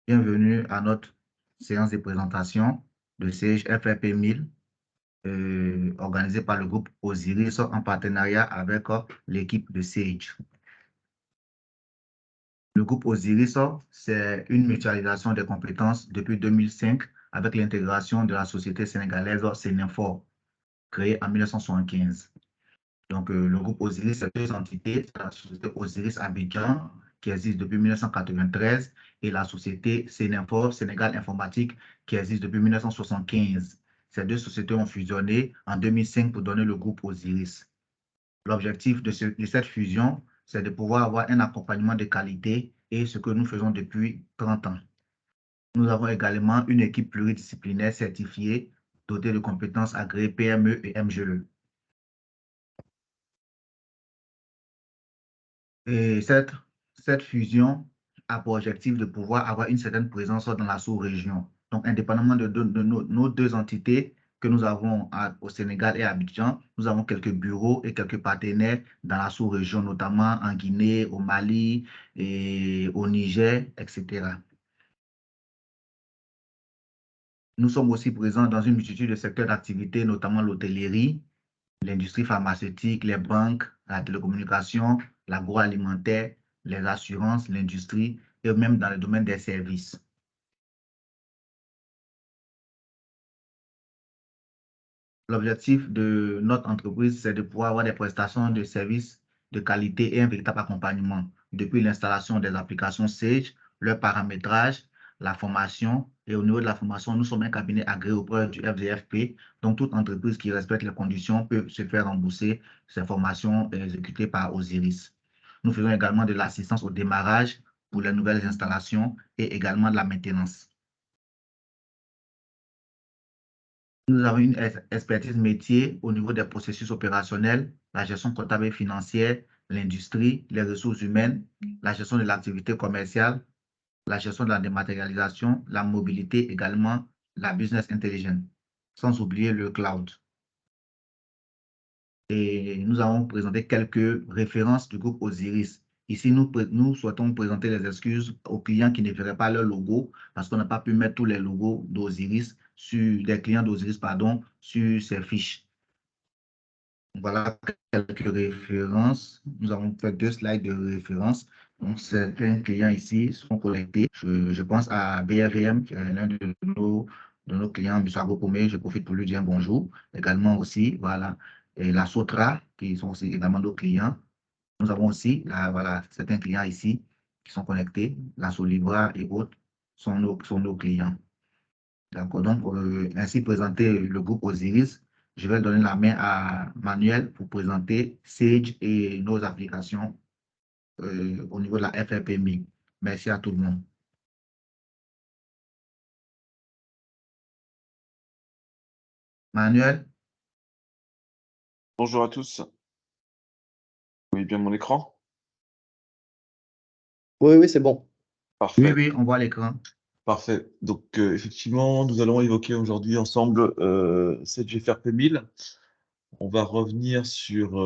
Bienvenue à notre séance de présentation de Sage FRP 1000 organisée par le groupe Osiris en partenariat avec l'équipe de Sage. Le groupe Osiris, c'est une mutualisation des compétences depuis 2005 avec l'intégration de la société sénégalaise Sénéfor, créée en 1975. Donc, le groupe Osiris, c'est deux entités, c'est la société Osiris Abidjan, qui existe depuis 1993, et la société Sénéfor, Sénégal Informatique, qui existe depuis 1975. Ces deux sociétés ont fusionné en 2005 pour donner le groupe Osiris. L'objectif de cette fusion, c'est de pouvoir avoir un accompagnement de qualité et ce que nous faisons depuis 30 ans. Nous avons également une équipe pluridisciplinaire certifiée, dotée de compétences agréées PME et MGE. Et cette fusion a pour objectif de pouvoir avoir une certaine présence dans la sous-région. Donc, indépendamment de nos deux entités que nous avons au Sénégal et à Abidjan, nous avons quelques bureaux et quelques partenaires dans la sous-région, notamment en Guinée, au Mali, et au Niger, etc. Nous sommes aussi présents dans une multitude de secteurs d'activité, notamment l'hôtellerie, l'industrie pharmaceutique, les banques, la télécommunication, l'agroalimentaire, les assurances, l'industrie et même dans le domaine des services. L'objectif de notre entreprise, c'est de pouvoir avoir des prestations de services de qualité et un véritable accompagnement, depuis l'installation des applications Sage, leur paramétrage, la formation. Et au niveau de la formation, nous sommes un cabinet agréé auprès du FDFP. Donc, toute entreprise qui respecte les conditions peut se faire rembourser ces formations exécutées par Osiris. Nous faisons également de l'assistance au démarrage pour les nouvelles installations et également de la maintenance. Nous avons une expertise métier au niveau des processus opérationnels, la gestion comptable et financière, l'industrie, les ressources humaines, la gestion de l'activité commerciale, la gestion de la dématérialisation, la mobilité également, la business intelligence, sans oublier le cloud. Et nous avons présenté quelques références du groupe Osiris. Ici, nous souhaitons présenter les excuses aux clients qui ne verraient pas leur logo parce qu'on n'a pas pu mettre tous les logos d'Osiris des clients d'Osiris, pardon, sur ces fiches. Voilà quelques références. Nous avons fait 2 slides de référence. Donc, certains clients ici sont collectés. Je pense à BRVM, qui est l'un de nos clients, M. Agopomé. Je profite pour lui dire bonjour. Également aussi, voilà, et la Sotra, qui sont aussi également nos clients. Nous avons aussi, voilà, certains clients ici qui sont connectés. La Solibra et autres sont nos clients. D'accord, donc, ainsi présenté le groupe Osiris. Je vais donner la main à Manuel pour présenter Sage et nos applications au niveau de la FRP1000. Merci à tout le monde. Manuel? Bonjour à tous. Vous voyez bien mon écran? Oui, c'est bon. Parfait. Oui, on voit l'écran. Parfait. Donc, effectivement, nous allons évoquer aujourd'hui ensemble Sage FRP 1000. On va revenir sur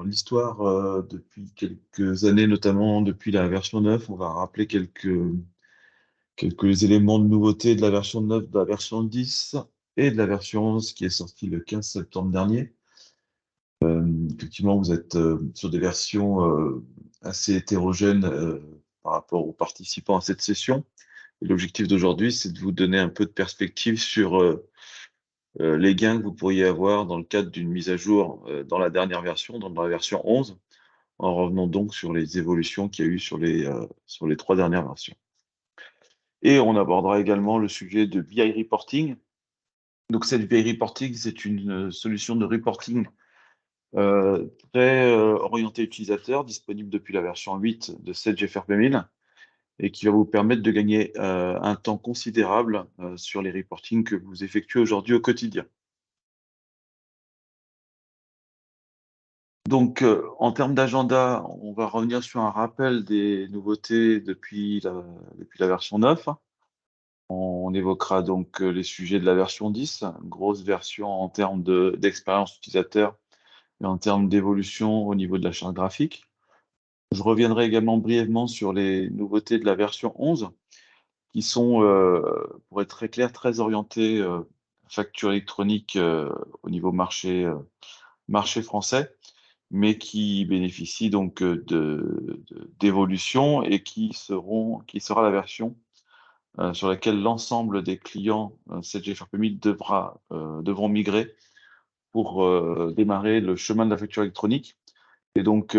l'histoire depuis quelques années, notamment depuis la version 9. On va rappeler quelques éléments de nouveauté de la version 9, de la version 10 et de la version 11 qui est sortie le 15 septembre dernier. Effectivement, vous êtes sur des versions assez hétérogènes par rapport aux participants à cette session. L'objectif d'aujourd'hui, c'est de vous donner un peu de perspective sur les gains que vous pourriez avoir dans le cadre d'une mise à jour dans la dernière version, dans la version 11, en revenant donc sur les évolutions qu'il y a eu sur les 3 dernières versions. Et on abordera également le sujet de BI Reporting. Donc, cette BI Reporting, c'est une solution de reporting très orienté utilisateur, disponible depuis la version 8 de Sage FRP 1000 et qui va vous permettre de gagner un temps considérable sur les reportings que vous effectuez aujourd'hui au quotidien. Donc, en termes d'agenda, on va revenir sur un rappel des nouveautés depuis la version 9. On évoquera donc les sujets de la version 10, une grosse version en termes d'expérience utilisateur et en termes d'évolution au niveau de la charte graphique. Je reviendrai également brièvement sur les nouveautés de la version 11 qui sont, pour être très clair, très orientés facture électronique au niveau marché français, mais qui bénéficient donc d'évolution et qui sera la version sur laquelle l'ensemble des clients 7G FRP 1000 devront migrer pour démarrer le chemin de la facture électronique. Et donc,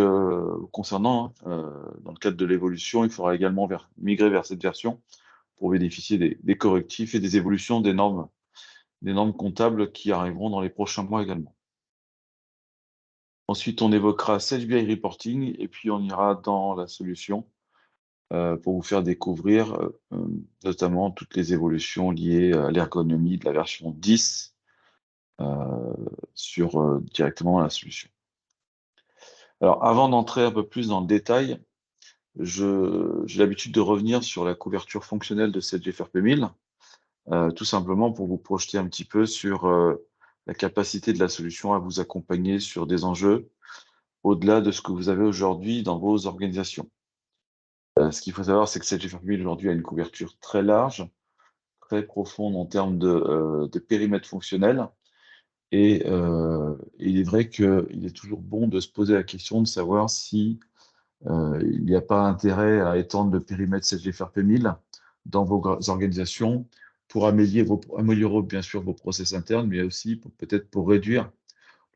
concernant, dans le cadre de l'évolution, il faudra également migrer vers cette version pour bénéficier des correctifs et des évolutions des normes comptables qui arriveront dans les prochains mois également. Ensuite, on évoquera Sage BI Reporting et puis on ira dans la solution pour vous faire découvrir notamment toutes les évolutions liées à l'ergonomie de la version 10 directement dans la solution. Alors, avant d'entrer un peu plus dans le détail, j'ai l'habitude de revenir sur la couverture fonctionnelle de Sage FRP 1000, tout simplement pour vous projeter un petit peu sur la capacité de la solution à vous accompagner sur des enjeux au-delà de ce que vous avez aujourd'hui dans vos organisations. Ce qu'il faut savoir, c'est que Sage FRP 1000 aujourd'hui a une couverture très large, très profonde en termes de périmètre fonctionnel. Et il est vrai qu'il est toujours bon de se poser la question de savoir si il n'y a pas intérêt à étendre le périmètre Sage FRP 1000 dans vos organisations pour améliorer bien sûr vos process internes, mais aussi peut-être pour réduire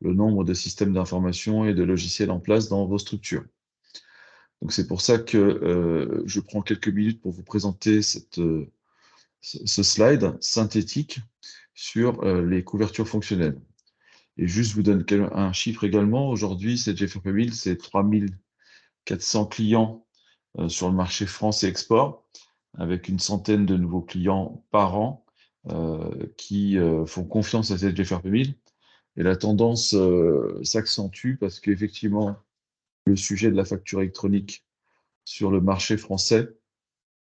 le nombre de systèmes d'information et de logiciels en place dans vos structures. Donc c'est pour ça que je prends quelques minutes pour vous présenter ce slide synthétique sur les couvertures fonctionnelles. Et juste vous donne un chiffre également. Aujourd'hui, Sage FRP 1000, c'est 3400 clients sur le marché France et export, avec une centaine de nouveaux clients par an qui font confiance à Sage FRP 1000. Et la tendance s'accentue parce qu'effectivement, le sujet de la facture électronique sur le marché français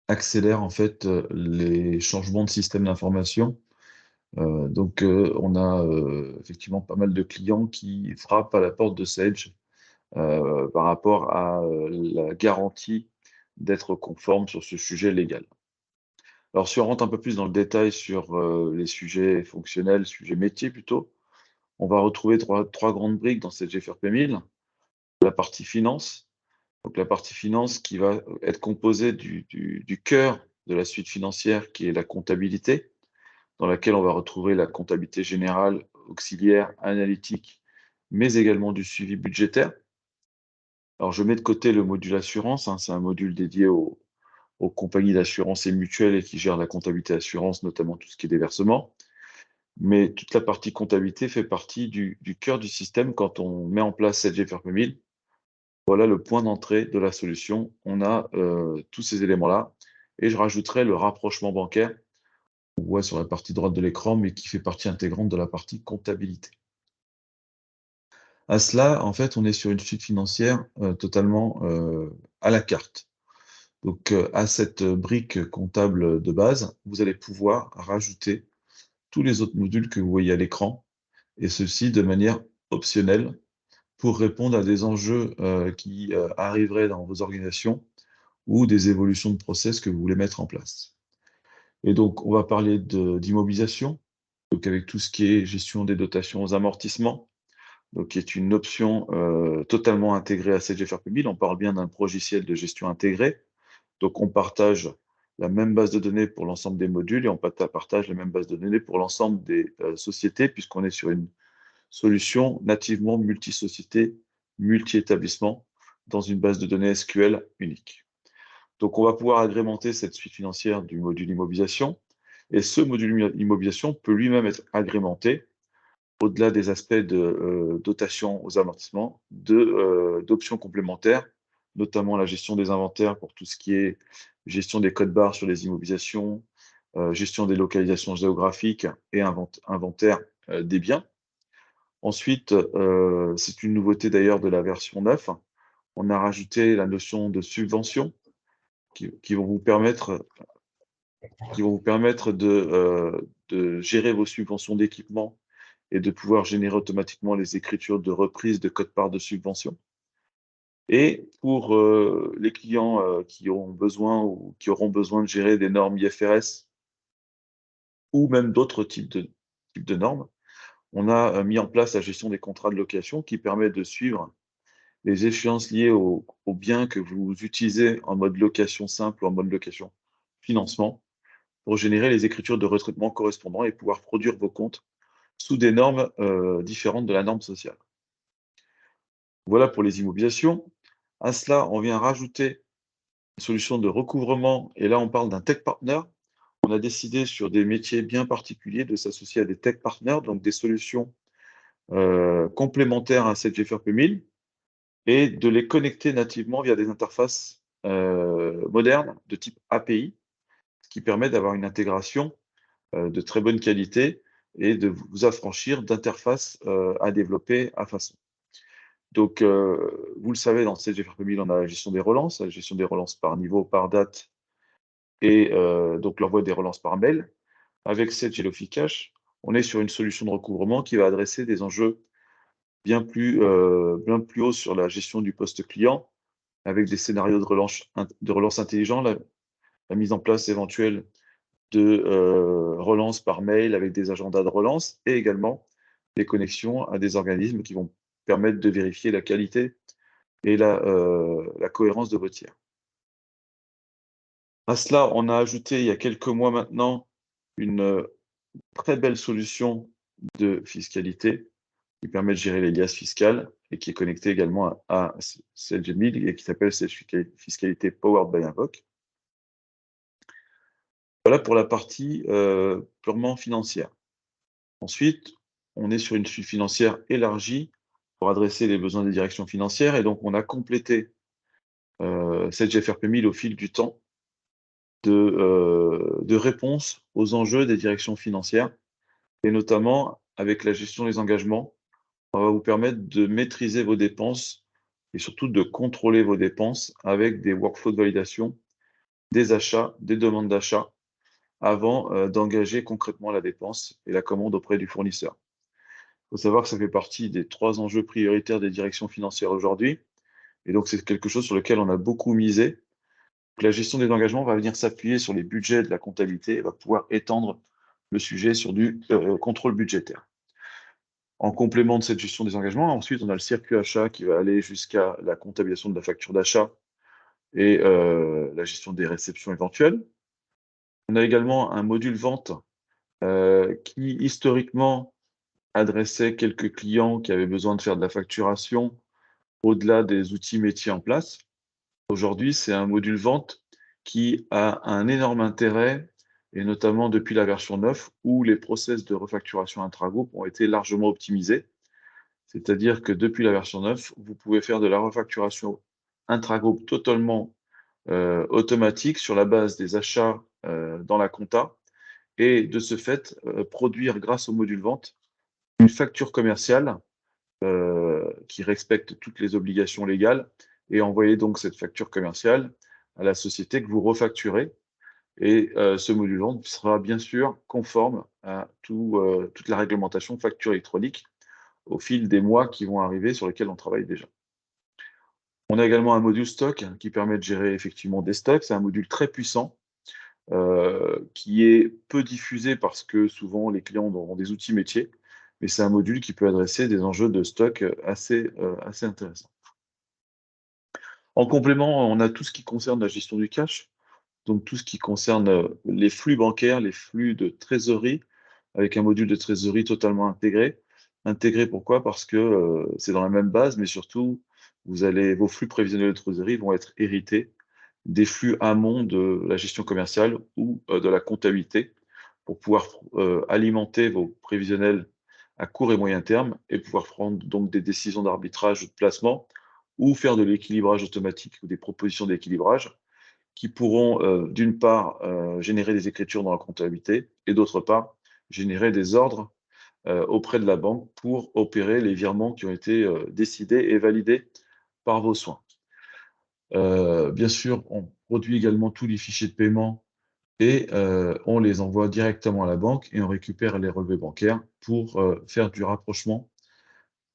accélère en fait les changements de système d'information. Donc, on a effectivement pas mal de clients qui frappent à la porte de Sage par rapport à la garantie d'être conforme sur ce sujet légal. Alors, si on rentre un peu plus dans le détail sur les sujets fonctionnels, sujets métiers plutôt, on va retrouver trois grandes briques dans Sage FRP 1000. La partie finance, donc la partie finance qui va être composée du cœur de la suite financière qui est la comptabilité, dans laquelle on va retrouver la comptabilité générale, auxiliaire, analytique, mais également du suivi budgétaire. Alors, je mets de côté le module assurance, c'est un module dédié aux compagnies d'assurance et mutuelles et qui gère la comptabilité assurance, notamment tout ce qui est des versements. Mais toute la partie comptabilité fait partie du cœur du système quand on met en place Sage FRP 1000. Voilà le point d'entrée de la solution. On a tous ces éléments-là. Et je rajouterai le rapprochement bancaire, on voit sur la partie droite de l'écran, mais qui fait partie intégrante de la partie comptabilité. À cela, en fait, on est sur une suite financière totalement à la carte. Donc, à cette brique comptable de base, vous allez pouvoir rajouter tous les autres modules que vous voyez à l'écran, et ceci de manière optionnelle pour répondre à des enjeux qui arriveraient dans vos organisations ou des évolutions de process que vous voulez mettre en place. Et donc, on va parler d'immobilisation, donc avec tout ce qui est gestion des dotations aux amortissements, donc qui est une option totalement intégrée à Sage FRP 1000. On parle bien d'un logiciel de gestion intégré. Donc, on partage la même base de données pour l'ensemble des modules et on partage la même base de données pour l'ensemble des sociétés, puisqu'on est sur une solution nativement multi-société, multi-établissement, dans une base de données SQL unique. Donc, on va pouvoir agrémenter cette suite financière du module immobilisation. Et ce module immobilisation peut lui-même être agrémenté, au-delà des aspects de dotation aux amortissements, d'options complémentaires, notamment la gestion des inventaires pour tout ce qui est gestion des codes barres sur les immobilisations, gestion des localisations géographiques et inventaire des biens. Ensuite, c'est une nouveauté d'ailleurs de la version 9, on a rajouté la notion de subvention qui vont vous permettre de gérer vos subventions d'équipement et de pouvoir générer automatiquement les écritures de reprise de code-part de subvention. Et pour les clients qui auront besoin ou qui auront besoin de gérer des normes IFRS ou même d'autres types de normes, on a mis en place la gestion des contrats de location qui permet de suivre les échéances liées aux biens que vous utilisez en mode location simple ou en mode location financement pour générer les écritures de retraitement correspondants et pouvoir produire vos comptes sous des normes différentes de la norme sociale. Voilà pour les immobilisations. À cela, on vient rajouter une solution de recouvrement et là, on parle d'un tech partner. On a décidé sur des métiers bien particuliers de s'associer à des tech partners, donc des solutions complémentaires à cette GFRP 1000 et de les connecter nativement via des interfaces modernes de type API, ce qui permet d'avoir une intégration de très bonne qualité et de vous affranchir d'interfaces à développer à façon. Donc, vous le savez, dans cette GFRP 1000, on a la gestion des relances par niveau, par date et donc l'envoi des relances par mail. Avec cette Geloficash, on est sur une solution de recouvrement qui va adresser des enjeux bien plus hauts sur la gestion du poste client, avec des scénarios de relance intelligents, la mise en place éventuelle de relance par mail avec des agendas de relance et également des connexions à des organismes qui vont permettre de vérifier la qualité et la cohérence de vos tiers. À cela, on a ajouté il y a quelques mois maintenant une très belle solution de fiscalité qui permet de gérer les liasses fiscales et qui est connectée également à Sage 1000 et qui s'appelle Sage Fiscalité Powered by Invoke. Voilà pour la partie purement financière. Ensuite, on est sur une suite financière élargie pour adresser les besoins des directions financières et donc on a complété cette GFRP 1000 au fil du temps de réponse aux enjeux des directions financières et notamment avec la gestion des engagements. On va vous permettre de maîtriser vos dépenses et surtout de contrôler vos dépenses avec des workflows de validation, des achats, des demandes d'achat avant d'engager concrètement la dépense et la commande auprès du fournisseur. Il faut savoir que ça fait partie des 3 enjeux prioritaires des directions financières aujourd'hui et donc c'est quelque chose sur lequel on a beaucoup misé. La gestion des engagements va venir s'appuyer sur les budgets de la comptabilité et va pouvoir étendre le sujet sur du contrôle budgétaire. En complément de cette gestion des engagements, ensuite, on a le circuit achat qui va aller jusqu'à la comptabilisation de la facture d'achat et la gestion des réceptions éventuelles. On a également un module vente qui, historiquement, adressait quelques clients qui avaient besoin de faire de la facturation au-delà des outils métiers en place. Aujourd'hui, c'est un module vente qui a un énorme intérêt, et notamment depuis la version 9, où les process de refacturation intragroupe ont été largement optimisés. C'est-à-dire que depuis la version 9, vous pouvez faire de la refacturation intragroupe totalement automatique sur la base des achats dans la compta, et de ce fait, produire grâce au module vente une facture commerciale qui respecte toutes les obligations légales et envoyer donc cette facture commerciale à la société que vous refacturez. Et ce module vente sera bien sûr conforme à toute la réglementation facture électronique au fil des mois qui vont arriver sur lesquels on travaille déjà. On a également un module stock qui permet de gérer effectivement des stocks. C'est un module très puissant qui est peu diffusé parce que souvent les clients ont des outils métiers, mais c'est un module qui peut adresser des enjeux de stock assez intéressants. En complément, on a tout ce qui concerne la gestion du cash, donc tout ce qui concerne les flux bancaires, les flux de trésorerie, avec un module de trésorerie totalement intégré. Intégré pourquoi? Parce que c'est dans la même base, mais surtout, vos flux prévisionnels de trésorerie vont être hérités des flux amont de la gestion commerciale ou de la comptabilité pour pouvoir alimenter vos prévisionnels à court et moyen terme et pouvoir prendre donc des décisions d'arbitrage ou de placement ou faire de l'équilibrage automatique ou des propositions d'équilibrage qui pourront d'une part générer des écritures dans la comptabilité et d'autre part générer des ordres auprès de la banque pour opérer les virements qui ont été décidés et validés par vos soins. Bien sûr, on produit également tous les fichiers de paiement et on les envoie directement à la banque et on récupère les relevés bancaires pour faire du rapprochement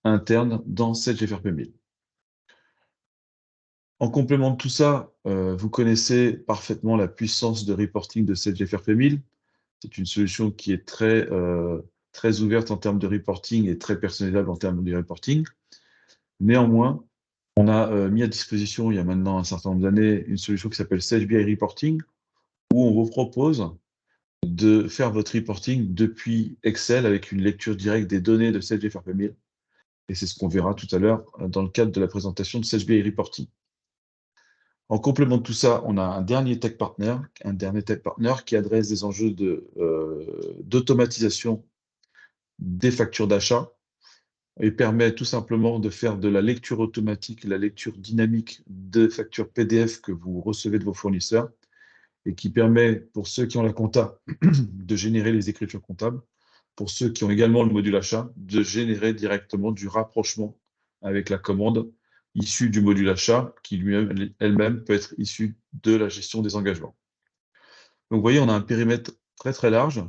interne dans cette GFRP 1000. En complément de tout ça, vous connaissez parfaitement la puissance de reporting de SageFRP1000. C'est une solution qui est très ouverte en termes de reporting et très personnalisable en termes de reporting. Néanmoins, on a mis à disposition, il y a maintenant un certain nombre d'années, une solution qui s'appelle SageBI Reporting, où on vous propose de faire votre reporting depuis Excel avec une lecture directe des données de SageFRP1000. Et c'est ce qu'on verra tout à l'heure dans le cadre de la présentation de SageBI Reporting. En complément de tout ça, on a un dernier tech partner qui adresse des enjeux d'automatisation des factures d'achat et permet tout simplement de faire de la lecture automatique, la lecture dynamique de factures PDF que vous recevez de vos fournisseurs et qui permet, pour ceux qui ont la compta, de générer les écritures comptables, pour ceux qui ont également le module achat, de générer directement du rapprochement avec la commande issue du module achat, qui lui-même, elle-même, peut être issue de la gestion des engagements. Donc, vous voyez, on a un périmètre très, très large,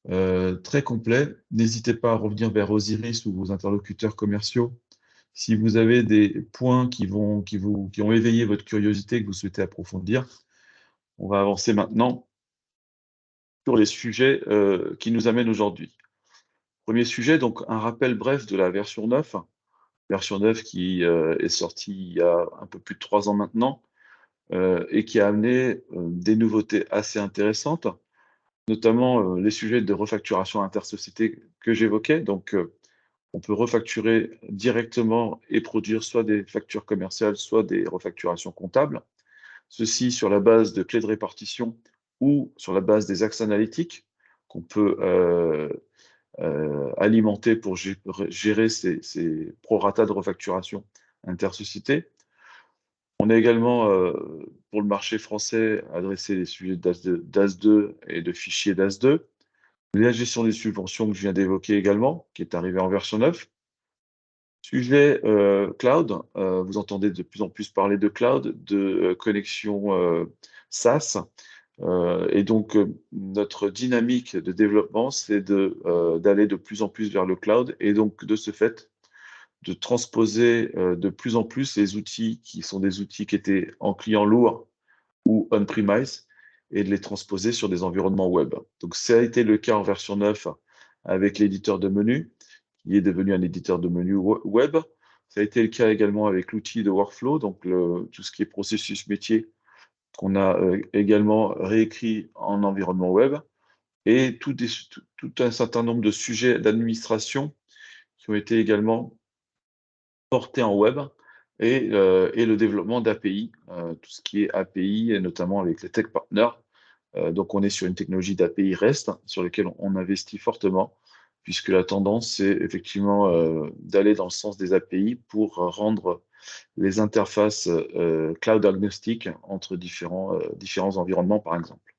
très complet. N'hésitez pas à revenir vers Osiris ou vos interlocuteurs commerciaux. Si vous avez des points qui ont éveillé votre curiosité, que vous souhaitez approfondir, on va avancer maintenant sur les sujets qui nous amènent aujourd'hui. Premier sujet, donc un rappel bref de la version 9. Version 9 qui est sortie il y a un peu plus de 3 ans maintenant et qui a amené des nouveautés assez intéressantes, notamment les sujets de refacturation intersociété que j'évoquais. Donc, on peut refacturer directement et produire soit des factures commerciales, soit des refacturations comptables. Ceci sur la base de clés de répartition ou sur la base des axes analytiques qu'on peut alimenter pour gérer ces prorata de refacturation intersociété. On a également, pour le marché français, adressé les sujets d'AS2 et de fichiers d'AS2. La gestion des subventions que je viens d'évoquer également, qui est arrivée en version 9. Sujet cloud, vous entendez de plus en plus parler de cloud, de connexion SaaS. Et donc, notre dynamique de développement, c'est d'aller de plus en plus vers le cloud et donc, de ce fait, de transposer de plus en plus les outils qui sont des outils qui étaient en client lourd ou on-premise et de les transposer sur des environnements web. Donc, ça a été le cas en version 9 avec l'éditeur de menu, qui est devenu un éditeur de menu web. Ça a été le cas également avec l'outil de workflow, donc tout ce qui est processus métier, qu'on a également réécrit en environnement web, et tout un certain nombre de sujets d'administration qui ont été également portés en web, et le développement d'API, tout ce qui est API, et notamment avec les tech partners. Donc on est sur une technologie d'API REST sur laquelle on investit fortement, puisque la tendance, c'est effectivement d'aller dans le sens des API pour rendre les interfaces cloud agnostiques entre différents environnements, par exemple.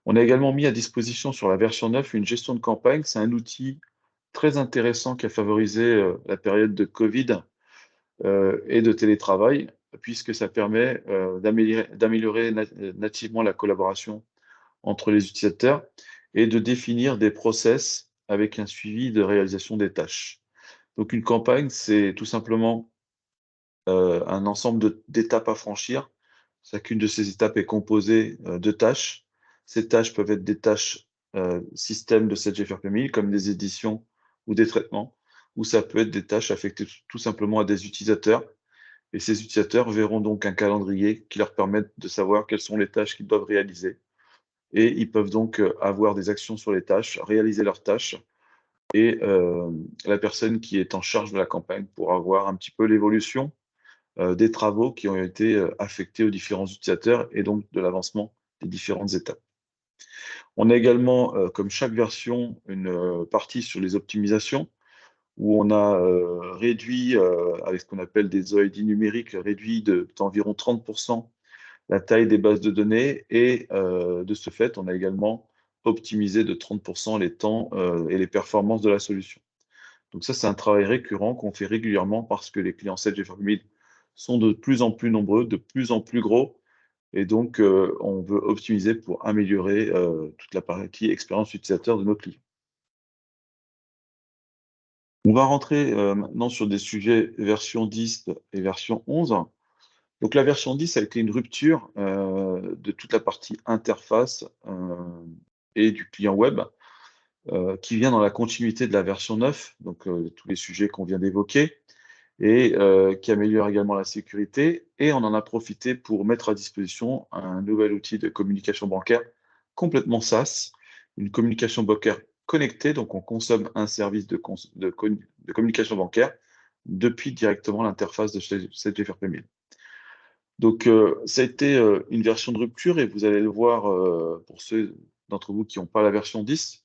On a également mis à disposition sur la version 9 une gestion de campagne. C'est un outil très intéressant qui a favorisé la période de Covid et de télétravail, puisque ça permet d'améliorer nativement la collaboration entre les utilisateurs et de définir des process avec un suivi de réalisation des tâches. Donc une campagne, c'est tout simplement un ensemble d'étapes à franchir. Chacune de ces étapes est composée de tâches. Ces tâches peuvent être des tâches système de SageFRP1000, comme des éditions ou des traitements, ou ça peut être des tâches affectées tout simplement à des utilisateurs. Et ces utilisateurs verront donc un calendrier qui leur permet de savoir quelles sont les tâches qu'ils doivent réaliser. Et ils peuvent donc avoir des actions sur les tâches, réaliser leurs tâches, et la personne qui est en charge de la campagne pourra voir un petit peu l'évolution des travaux qui ont été affectés aux différents utilisateurs et donc de l'avancement des différentes étapes. On a également, comme chaque version, une partie sur les optimisations où on a réduit, avec ce qu'on appelle des OID numériques, réduit d'environ 30% la taille des bases de données, et de ce fait, on a également optimisé de 30% les temps et les performances de la solution. Donc ça, c'est un travail récurrent qu'on fait régulièrement parce que les clients SageFRP1000 sont de plus en plus nombreux, de plus en plus gros, et donc on veut optimiser pour améliorer toute la partie expérience utilisateur de nos clients. On va rentrer maintenant sur des sujets version 10 et version 11. Donc la version 10 a été une rupture de toute la partie interface et du client web qui vient dans la continuité de la version 9, donc tous les sujets qu'on vient d'évoquer, et qui améliore également la sécurité. Et on en a profité pour mettre à disposition un nouvel outil de communication bancaire complètement SaaS, une communication bancaire connectée, donc on consomme un service de communication bancaire depuis directement l'interface de cette GFRP 1000. Donc, ça a été une version de rupture et vous allez le voir pour ceux d'entre vous qui n'ont pas la version 10,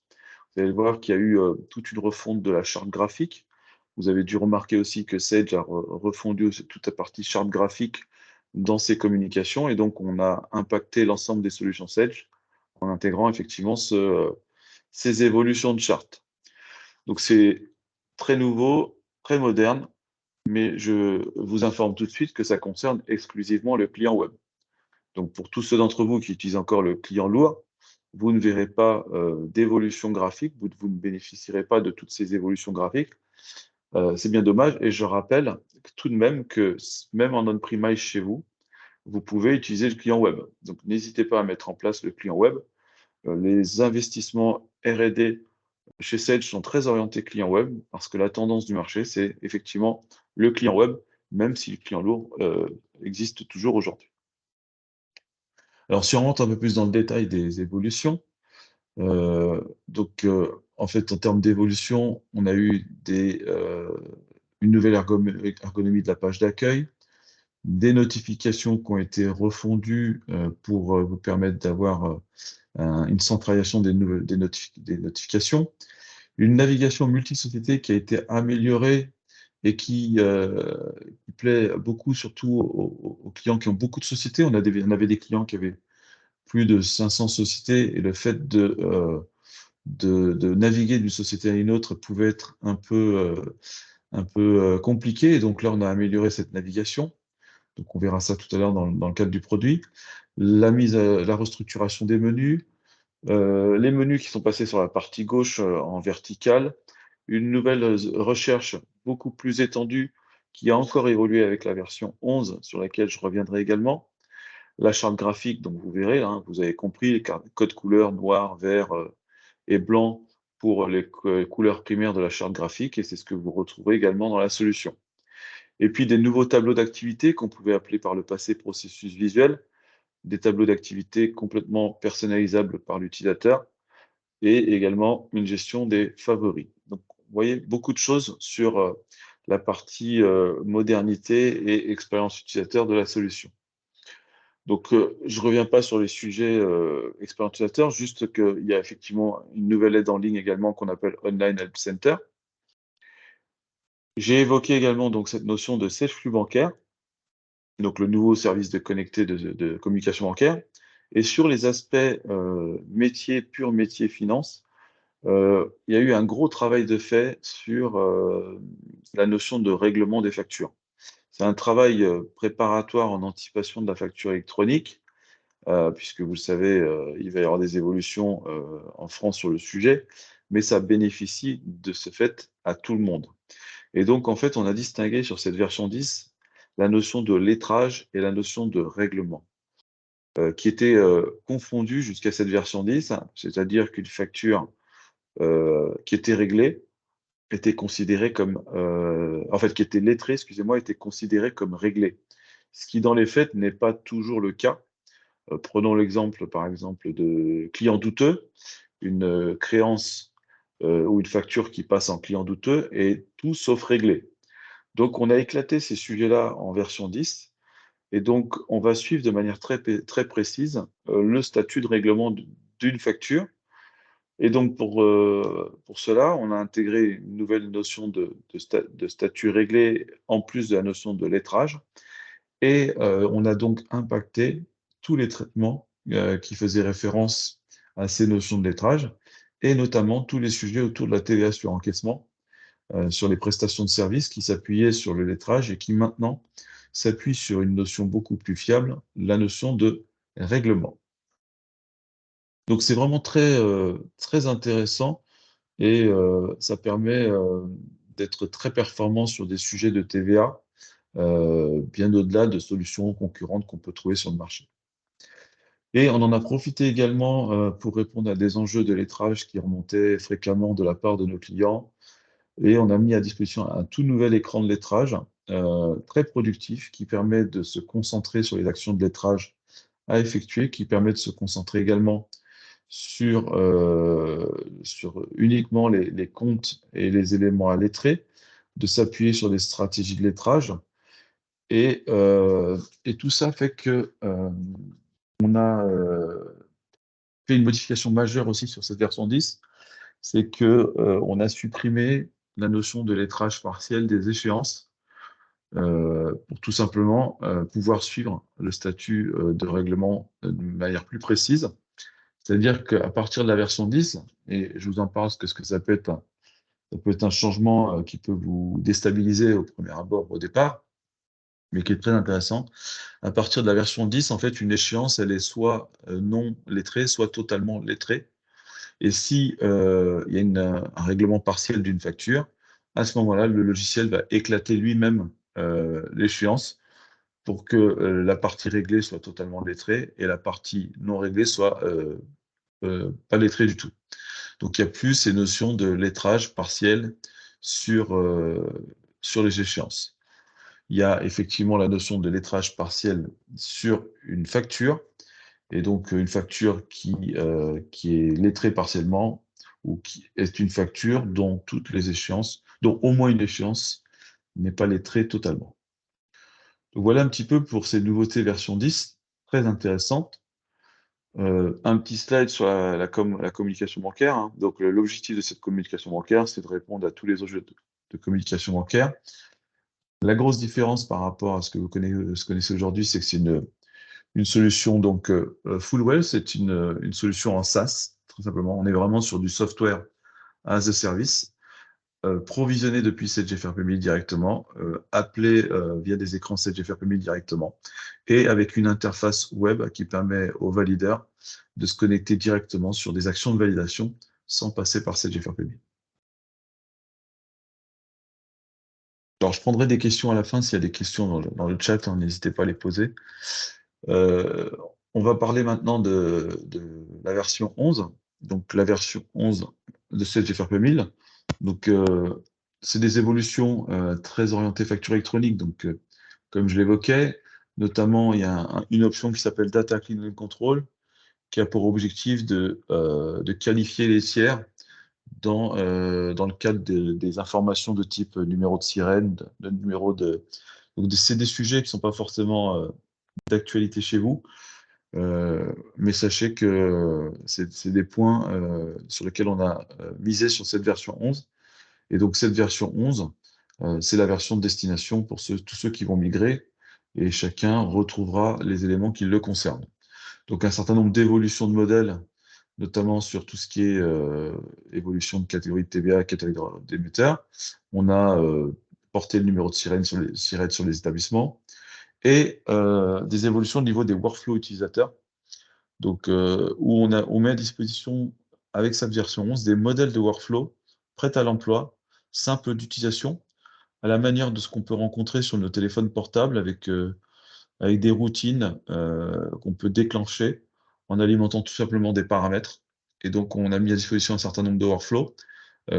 vous allez le voir qu'il y a eu toute une refonte de la charte graphique. Vous avez dû remarquer aussi que Sage a refondu toute la partie charte graphique dans ses communications et donc on a impacté l'ensemble des solutions Sage en intégrant effectivement ces évolutions de charte. Donc, c'est très nouveau, très moderne, mais je vous informe tout de suite que ça concerne exclusivement le client web. Donc, pour tous ceux d'entre vous qui utilisent encore le client lourd, vous ne verrez pas d'évolution graphique, vous ne bénéficierez pas de toutes ces évolutions graphiques. C'est bien dommage. Et je rappelle tout de même que même en on-premise chez vous, vous pouvez utiliser le client web. Donc, n'hésitez pas à mettre en place le client web. Les investissements R&D chez Sage sont très orientés client web parce que la tendance du marché, c'est effectivement le client web, même si le client lourd existe toujours aujourd'hui. Alors, si on rentre un peu plus dans le détail des évolutions, en fait, en termes d'évolution, on a eu une nouvelle ergonomie de la page d'accueil, des notifications qui ont été refondues pour vous permettre d'avoir une centralisation des notifications, une navigation multi-société qui a été améliorée et qui plaît beaucoup, surtout aux clients qui ont beaucoup de sociétés. On avait des clients qui avaient plus de 500 sociétés et le fait de naviguer d'une société à une autre pouvait être un peu compliqué. Et donc là, on a amélioré cette navigation. Donc on verra ça tout à l'heure dans le cadre du produit. La restructuration des menus, les menus qui sont passés sur la partie gauche en verticale, une nouvelle recherche beaucoup plus étendue qui a encore évolué avec la version 11 sur laquelle je reviendrai également. La charte graphique, donc vous verrez, hein, vous avez compris, les codes couleurs noir, vert et blanc pour les couleurs primaires de la charte graphique, et c'est ce que vous retrouverez également dans la solution. Et puis des nouveaux tableaux d'activité qu'on pouvait appeler par le passé processus visuel, des tableaux d'activité complètement personnalisables par l'utilisateur, et également une gestion des favoris. Donc, vous voyez beaucoup de choses sur la partie modernité et expérience utilisateur de la solution. Donc, je ne reviens pas sur les sujets expérience utilisateur, juste qu'il y a effectivement une nouvelle aide en ligne également qu'on appelle Online Help Center. J'ai évoqué également donc cette notion de Sage Flux bancaire, donc le nouveau service de connecté de communication bancaire. Et sur les aspects métier, pur métier finance, il y a eu un gros travail de fait sur la notion de règlement des factures. C'est un travail préparatoire en anticipation de la facture électronique, puisque vous le savez, il va y avoir des évolutions en France sur le sujet, mais ça bénéficie de ce fait à tout le monde. Et donc, en fait, on a distingué sur cette version 10 la notion de lettrage et la notion de règlement, qui étaient confondues jusqu'à cette version 10, hein, c'est-à-dire qu'une facture qui était réglée était considérée comme, en fait, qui était lettrée, excusez-moi, était considérée comme réglée. Ce qui, dans les faits, n'est pas toujours le cas. Prenons l'exemple, par exemple, de client douteux, une créance ou une facture qui passe en client douteux est tout sauf réglée. Donc, on a éclaté ces sujets-là en version 10, et donc, on va suivre de manière très, très précise le statut de règlement d'une facture. Et donc, pour cela, on a intégré une nouvelle notion de statut réglé en plus de la notion de lettrage. Et on a donc impacté tous les traitements qui faisaient référence à ces notions de lettrage, et notamment tous les sujets autour de la TVA sur encaissement, sur les prestations de services qui s'appuyaient sur le lettrage et qui maintenant s'appuient sur une notion beaucoup plus fiable, la notion de règlement. Donc c'est vraiment très, très intéressant et ça permet d'être très performant sur des sujets de TVA bien au-delà de solutions concurrentes qu'on peut trouver sur le marché. Et on en a profité également pour répondre à des enjeux de lettrage qui remontaient fréquemment de la part de nos clients. Et on a mis à disposition un tout nouvel écran de lettrage très productif qui permet de se concentrer sur les actions de lettrage à effectuer, qui permet de se concentrer également sur uniquement les comptes et les éléments à lettrer, de s'appuyer sur des stratégies de lettrage. Et tout ça fait que on a fait une modification majeure aussi sur cette version 10, c'est que on a supprimé la notion de lettrage partiel des échéances pour tout simplement pouvoir suivre le statut de règlement de manière plus précise. C'est-à-dire qu'à partir de la version 10, et je vous en parle parce que ça peut être un changement qui peut vous déstabiliser au premier abord, au départ, mais qui est très intéressant. À partir de la version 10, en fait, une échéance, elle est soit non lettrée, soit totalement lettrée. Et si il y a un règlement partiel d'une facture, à ce moment-là, le logiciel va éclater lui-même l'échéance pour que la partie réglée soit totalement lettrée et la partie non réglée soit pas lettrée du tout. Donc, il n'y a plus ces notions de lettrage partiel sur les échéances. Il y a effectivement la notion de lettrage partiel sur une facture, et donc une facture qui est lettrée partiellement, ou qui est une facture dont toutes les échéances, dont au moins une échéance n'est pas lettrée totalement. Donc voilà un petit peu pour ces nouveautés version 10, très intéressantes. Un petit slide sur la communication bancaire, hein. Donc l'objectif de cette communication bancaire, c'est de répondre à tous les enjeux de communication bancaire. La grosse différence par rapport à ce que vous connaissez aujourd'hui, c'est que c'est une solution donc Fullwell, c'est une solution en SaaS, très simplement. On est vraiment sur du software as a service, provisionné depuis 7GFRPMI directement, appelé via des écrans 7GFRPMI directement, et avec une interface web qui permet aux valideurs de se connecter directement sur des actions de validation sans passer par 7GFRPMI. Alors, je prendrai des questions à la fin. S'il y a des questions dans le chat, hein, n'hésitez pas à les poser. On va parler maintenant de la version 11. Donc, la version 11 de 7GFRP1000. Donc, c'est des évolutions très orientées facture électronique. Donc, comme je l'évoquais, notamment, il y a une option qui s'appelle Data Cleaning Control, qui a pour objectif de qualifier les tiers dans le cadre des informations de type numéro de sirène, de numéro de... Donc, c'est des sujets qui ne sont pas forcément d'actualité chez vous, mais sachez que c'est des points sur lesquels on a misé sur cette version 11. Et donc, cette version 11, c'est la version de destination pour tous ceux qui vont migrer, et chacun retrouvera les éléments qui le concernent. Donc, un certain nombre d'évolutions de modèles, notamment sur tout ce qui est évolution de catégorie de TVA, catégorie d'émetteur. On a porté le numéro de sirène sur les établissements, et des évolutions au niveau des workflows utilisateurs, donc où on met à disposition, avec cette version 11, des modèles de workflow prêts à l'emploi, simples d'utilisation, à la manière de ce qu'on peut rencontrer sur nos téléphones portables, avec des routines qu'on peut déclencher en alimentant tout simplement des paramètres. Et donc, on a mis à disposition un certain nombre de workflows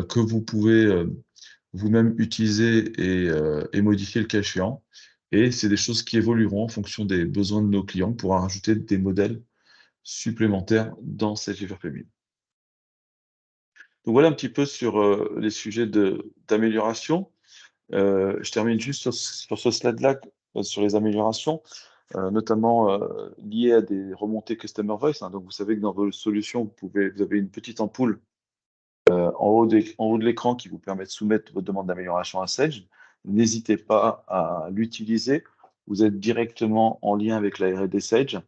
que vous pouvez vous-même utiliser et modifier le cas échéant. Et c'est des choses qui évolueront en fonction des besoins de nos clients pour rajouter des modèles supplémentaires dans cette GFRP1000. Donc voilà un petit peu sur les sujets d'amélioration. Je termine juste sur ce slide-là, sur les améliorations, notamment liées à des remontées Customer Voice, hein. Donc vous savez que dans vos solutions, vous avez une petite ampoule en haut de l'écran qui vous permet de soumettre votre demande d'amélioration à Sage. N'hésitez pas à l'utiliser. Vous êtes directement en lien avec la R&D Sage,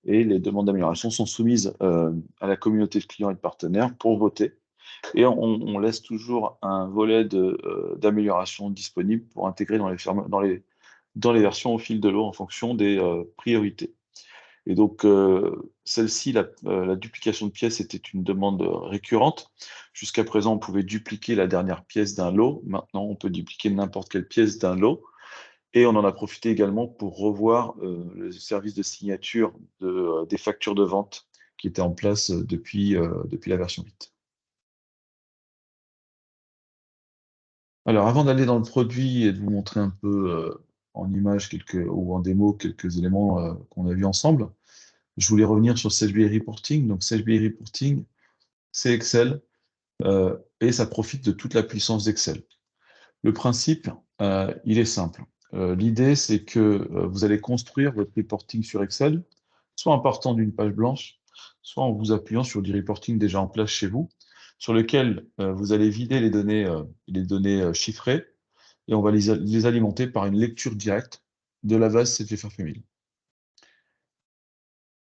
et les demandes d'amélioration sont soumises à la communauté de clients et de partenaires pour voter. Et on laisse toujours un volet d'amélioration disponible pour intégrer dans les versions au fil de l'eau en fonction des priorités. Et donc, celle-ci, la duplication de pièces était une demande récurrente. Jusqu'à présent, on pouvait dupliquer la dernière pièce d'un lot. Maintenant, on peut dupliquer n'importe quelle pièce d'un lot. Et on en a profité également pour revoir le service de signature des factures de vente qui était en place depuis la version 8. Alors, avant d'aller dans le produit et de vous montrer un peu en image ou en démo quelques éléments qu'on a vus ensemble, je voulais revenir sur SageBI Reporting. Donc, SageBI Reporting, c'est Excel et ça profite de toute la puissance d'Excel. Le principe, il est simple. L'idée, c'est que vous allez construire votre reporting sur Excel, soit en partant d'une page blanche, soit en vous appuyant sur du reporting déjà en place chez vous, sur lequel vous allez vider les données chiffrées, et on va les alimenter par une lecture directe de la base CGFR-Family.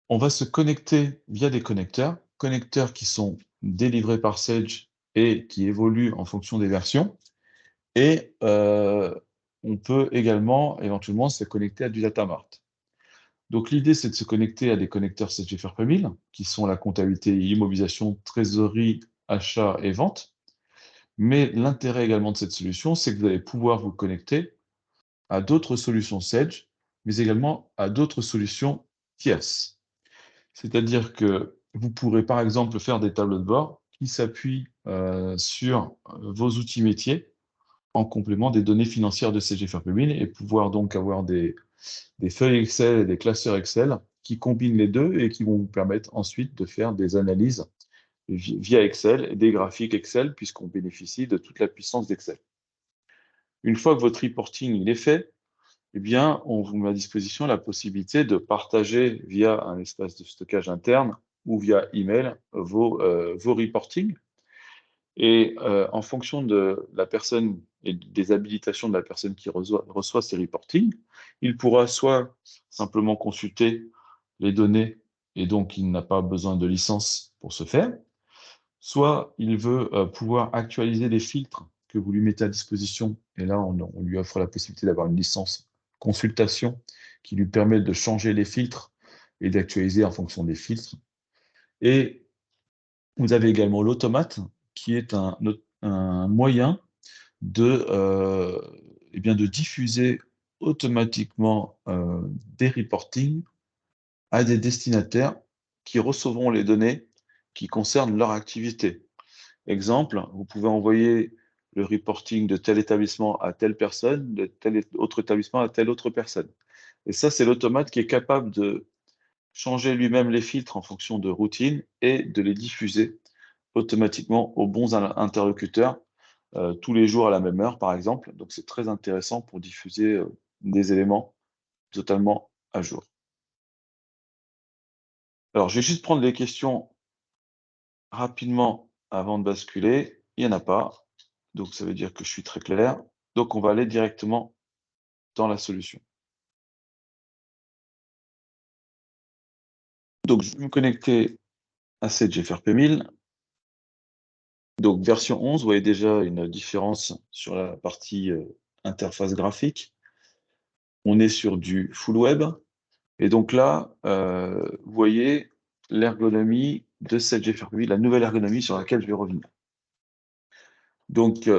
On va se connecter via des connecteurs qui sont délivrés par Sage et qui évoluent en fonction des versions. Et on peut également, éventuellement, se connecter à du Datamart. Donc, l'idée, c'est de se connecter à des connecteurs CGFR-Family, qui sont la comptabilité, immobilisation, trésorerie, achat et vente. Mais l'intérêt également de cette solution, c'est que vous allez pouvoir vous connecter à d'autres solutions Sage, mais également à d'autres solutions tierces. C'est-à-dire que vous pourrez, par exemple, faire des tableaux de bord qui s'appuient sur vos outils métiers en complément des données financières de CGFR-Family et pouvoir donc avoir des feuilles Excel et des classeurs Excel qui combinent les deux et qui vont vous permettre ensuite de faire des analyses via Excel et des graphiques Excel puisqu'on bénéficie de toute la puissance d'Excel. Une fois que votre reporting il est fait, eh bien, on vous met à disposition la possibilité de partager via un espace de stockage interne ou via email vos reportings. Et en fonction de la personne et des habilitations de la personne qui reçoit ces reportings, il pourra soit simplement consulter les données et donc il n'a pas besoin de licence pour ce faire, soit il veut pouvoir actualiser les filtres que vous lui mettez à disposition et là on lui offre la possibilité d'avoir une licence consultation qui lui permet de changer les filtres et d'actualiser en fonction des filtres. Et vous avez également l'automate qui est un moyen de diffuser automatiquement des reportings à des destinataires qui recevront les données qui concernent leur activité. Exemple, vous pouvez envoyer le reporting de tel établissement à telle personne, de tel autre établissement à telle autre personne. Et ça, c'est l'automate qui est capable de changer lui-même les filtres en fonction de routines et de les diffuser automatiquement aux bons interlocuteurs tous les jours à la même heure, par exemple. Donc, c'est très intéressant pour diffuser des éléments totalement à jour. Alors, je vais juste prendre les questions rapidement avant de basculer. Il n'y en a pas. Donc, ça veut dire que je suis très clair. Donc, on va aller directement dans la solution. Donc, je vais me connecter à cette GFRP1000. Donc, version 11, vous voyez déjà une différence sur la partie interface graphique. On est sur du full web. Et donc là, vous voyez l'ergonomie de cette GFRP1000, la nouvelle ergonomie sur laquelle je vais revenir. Donc,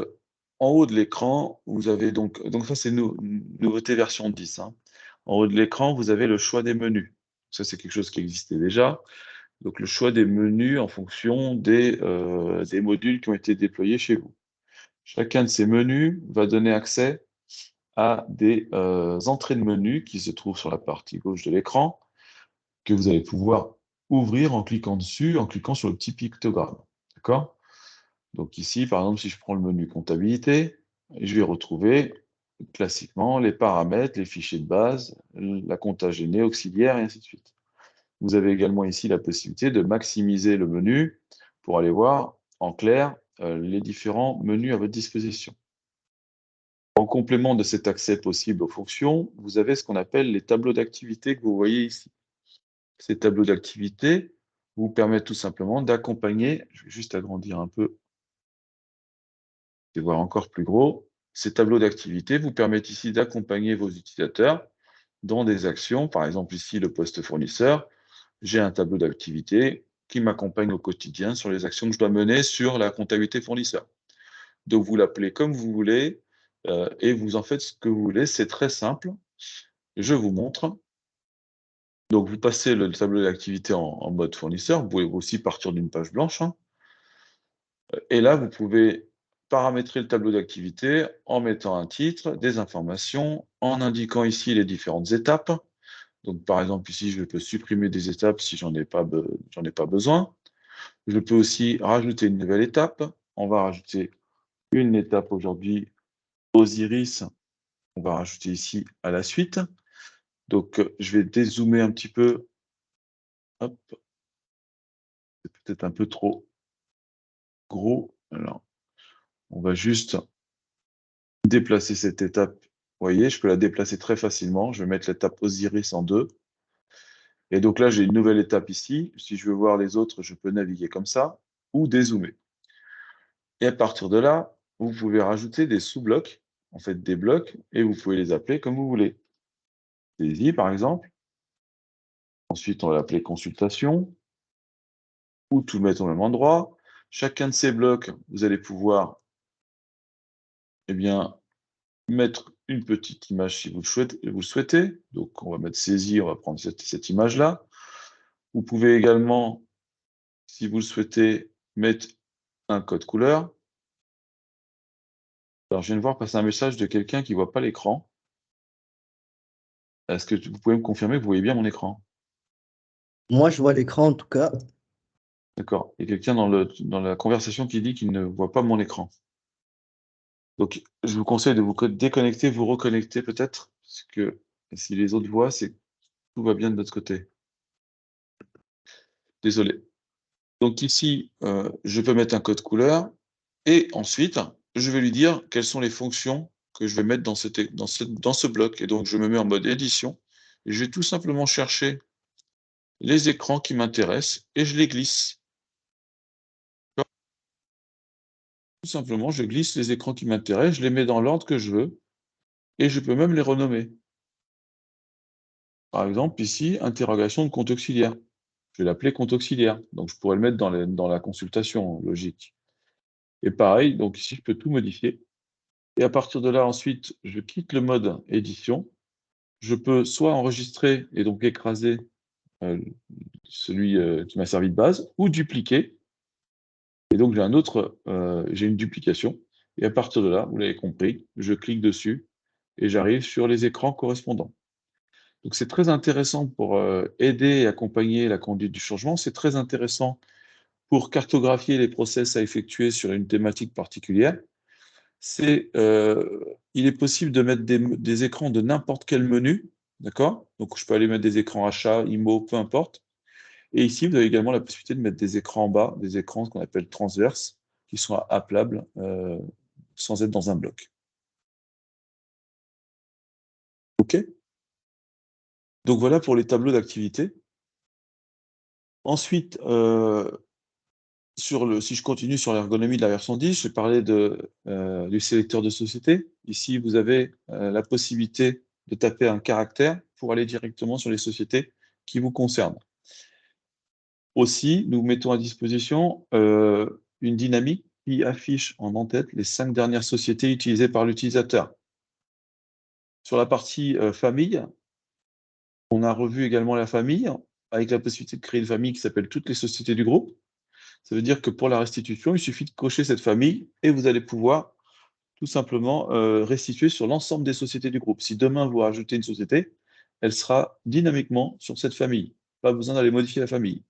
en haut de l'écran, vous avez donc ça c'est nouveauté version 10. Hein. En haut de l'écran, vous avez le choix des menus. Ça, c'est quelque chose qui existait déjà. Donc, le choix des menus en fonction des modules qui ont été déployés chez vous. Chacun de ces menus va donner accès à des entrées de menus qui se trouvent sur la partie gauche de l'écran, que vous allez pouvoir ouvrir en cliquant dessus, en cliquant sur le petit pictogramme. D'accord ? Donc ici, par exemple, si je prends le menu comptabilité, je vais retrouver classiquement les paramètres, les fichiers de base, la compta gênée, auxiliaire, et ainsi de suite. Vous avez également ici la possibilité de maximiser le menu pour aller voir en clair les différents menus à votre disposition. En complément de cet accès possible aux fonctions, vous avez ce qu'on appelle les tableaux d'activité que vous voyez ici. Ces tableaux d'activité vous permettent tout simplement d'accompagner, je vais juste agrandir un peu et voir encore plus gros, ces tableaux d'activité vous permettent ici d'accompagner vos utilisateurs dans des actions, par exemple ici le poste fournisseur, j'ai un tableau d'activité qui m'accompagne au quotidien sur les actions que je dois mener sur la comptabilité fournisseur. Donc vous l'appelez comme vous voulez, et vous en faites ce que vous voulez. C'est très simple. Je vous montre. Donc, vous passez le tableau d'activité en mode fournisseur. Vous pouvez aussi partir d'une page blanche, hein. Et là, vous pouvez paramétrer le tableau d'activité en mettant un titre, des informations, en indiquant ici les différentes étapes. Donc, par exemple, ici, je peux supprimer des étapes si j'en ai pas besoin. Je peux aussi rajouter une nouvelle étape. On va rajouter une étape aujourd'hui, Osiris. On va rajouter ici à la suite. Donc, je vais dézoomer un petit peu. Hop. C'est peut-être un peu trop gros. Alors, on va juste déplacer cette étape. Vous voyez, je peux la déplacer très facilement. Je vais mettre l'étape Osiris en 2. Et donc là, j'ai une nouvelle étape ici. Si je veux voir les autres, je peux naviguer comme ça ou dézoomer. Et à partir de là, vous pouvez rajouter des sous-blocs, en fait des blocs, et vous pouvez les appeler comme vous voulez. Saisie, par exemple. Ensuite, on va l'appeler consultation, ou tout mettre au même endroit. Chacun de ces blocs, vous allez pouvoir mettre une petite image si vous le souhaitez. Donc, on va mettre saisie, on va prendre cette image-là. Vous pouvez également, si vous le souhaitez, mettre un code couleur. Alors, je viens de voir passer un message de quelqu'un qui ne voit pas l'écran. Est-ce que vous pouvez me confirmer que vous voyez bien mon écran? Moi, je vois l'écran en tout cas. D'accord. Il y a quelqu'un dans la conversation qui dit qu'il ne voit pas mon écran. Donc, je vous conseille de vous déconnecter, vous reconnecter peut-être, parce que si les autres voient, c'est que tout va bien de notre côté. Désolé. Donc ici, je peux mettre un code couleur, et ensuite, je vais lui dire quelles sont les fonctions que je vais mettre dans ce bloc. Et donc, je me mets en mode édition, et je vais tout simplement chercher les écrans qui m'intéressent, et je les glisse. Tout simplement, je glisse les écrans qui m'intéressent, je les mets dans l'ordre que je veux, et je peux même les renommer. Par exemple, ici, interrogation de compte auxiliaire. Je vais l'appeler compte auxiliaire. Donc, je pourrais le mettre dans la consultation logique. Et pareil, donc ici, je peux tout modifier. Et à partir de là, ensuite, je quitte le mode édition. Je peux soit enregistrer et donc écraser celui qui m'a servi de base, ou dupliquer. Et donc, j'ai une duplication. Et à partir de là, vous l'avez compris, je clique dessus et j'arrive sur les écrans correspondants. Donc, c'est très intéressant pour aider et accompagner la conduite du changement. C'est très intéressant pour cartographier les process à effectuer sur une thématique particulière. Il est possible de mettre des écrans de n'importe quel menu, d'accord? Donc, je peux aller mettre des écrans achat, IMO, peu importe. Et ici, vous avez également la possibilité de mettre des écrans en bas, des écrans qu'on appelle transverses, qui sont appelables sans être dans un bloc. OK? Donc, voilà pour les tableaux d'activité. Ensuite, si je continue sur l'ergonomie de la version 10, je vais parler du sélecteur de société. Ici, vous avez la possibilité de taper un caractère pour aller directement sur les sociétés qui vous concernent. Aussi, nous mettons à disposition une dynamique qui affiche en en-tête les 5 dernières sociétés utilisées par l'utilisateur. Sur la partie famille, on a revu également la famille avec la possibilité de créer une famille qui s'appelle toutes les sociétés du groupe. Ça veut dire que pour la restitution, il suffit de cocher cette famille et vous allez pouvoir tout simplement restituer sur l'ensemble des sociétés du groupe. Si demain vous rajoutez une société, elle sera dynamiquement sur cette famille. Pas besoin d'aller modifier la famille.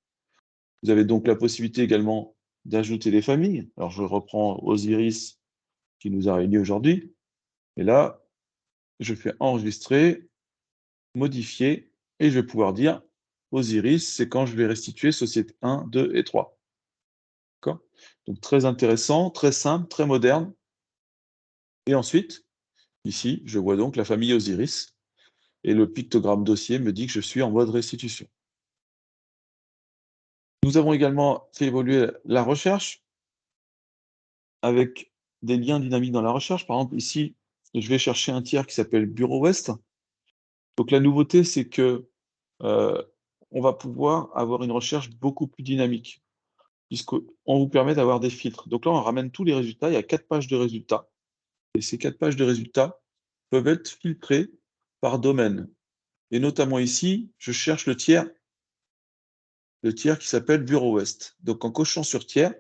Vous avez donc la possibilité également d'ajouter les familles. Alors je reprends Osiris qui nous a réunis aujourd'hui. Et là, je fais enregistrer, modifier, et je vais pouvoir dire Osiris, c'est quand je vais restituer société 1, 2 et 3. D'accord? Donc très intéressant, très simple, très moderne. Et ensuite, ici, je vois donc la famille Osiris, et le pictogramme dossier me dit que je suis en mode restitution. Nous avons également fait évoluer la recherche avec des liens dynamiques dans la recherche. Par exemple, ici, je vais chercher un tiers qui s'appelle Bureau Ouest. Donc la nouveauté, c'est que on va pouvoir avoir une recherche beaucoup plus dynamique, puisqu'on vous permet d'avoir des filtres. Donc là, on ramène tous les résultats. Il y a 4 pages de résultats. Et ces 4 pages de résultats peuvent être filtrées par domaine. Et notamment ici, je cherche le tiers qui s'appelle Bureau Ouest. Donc en cochant sur tiers,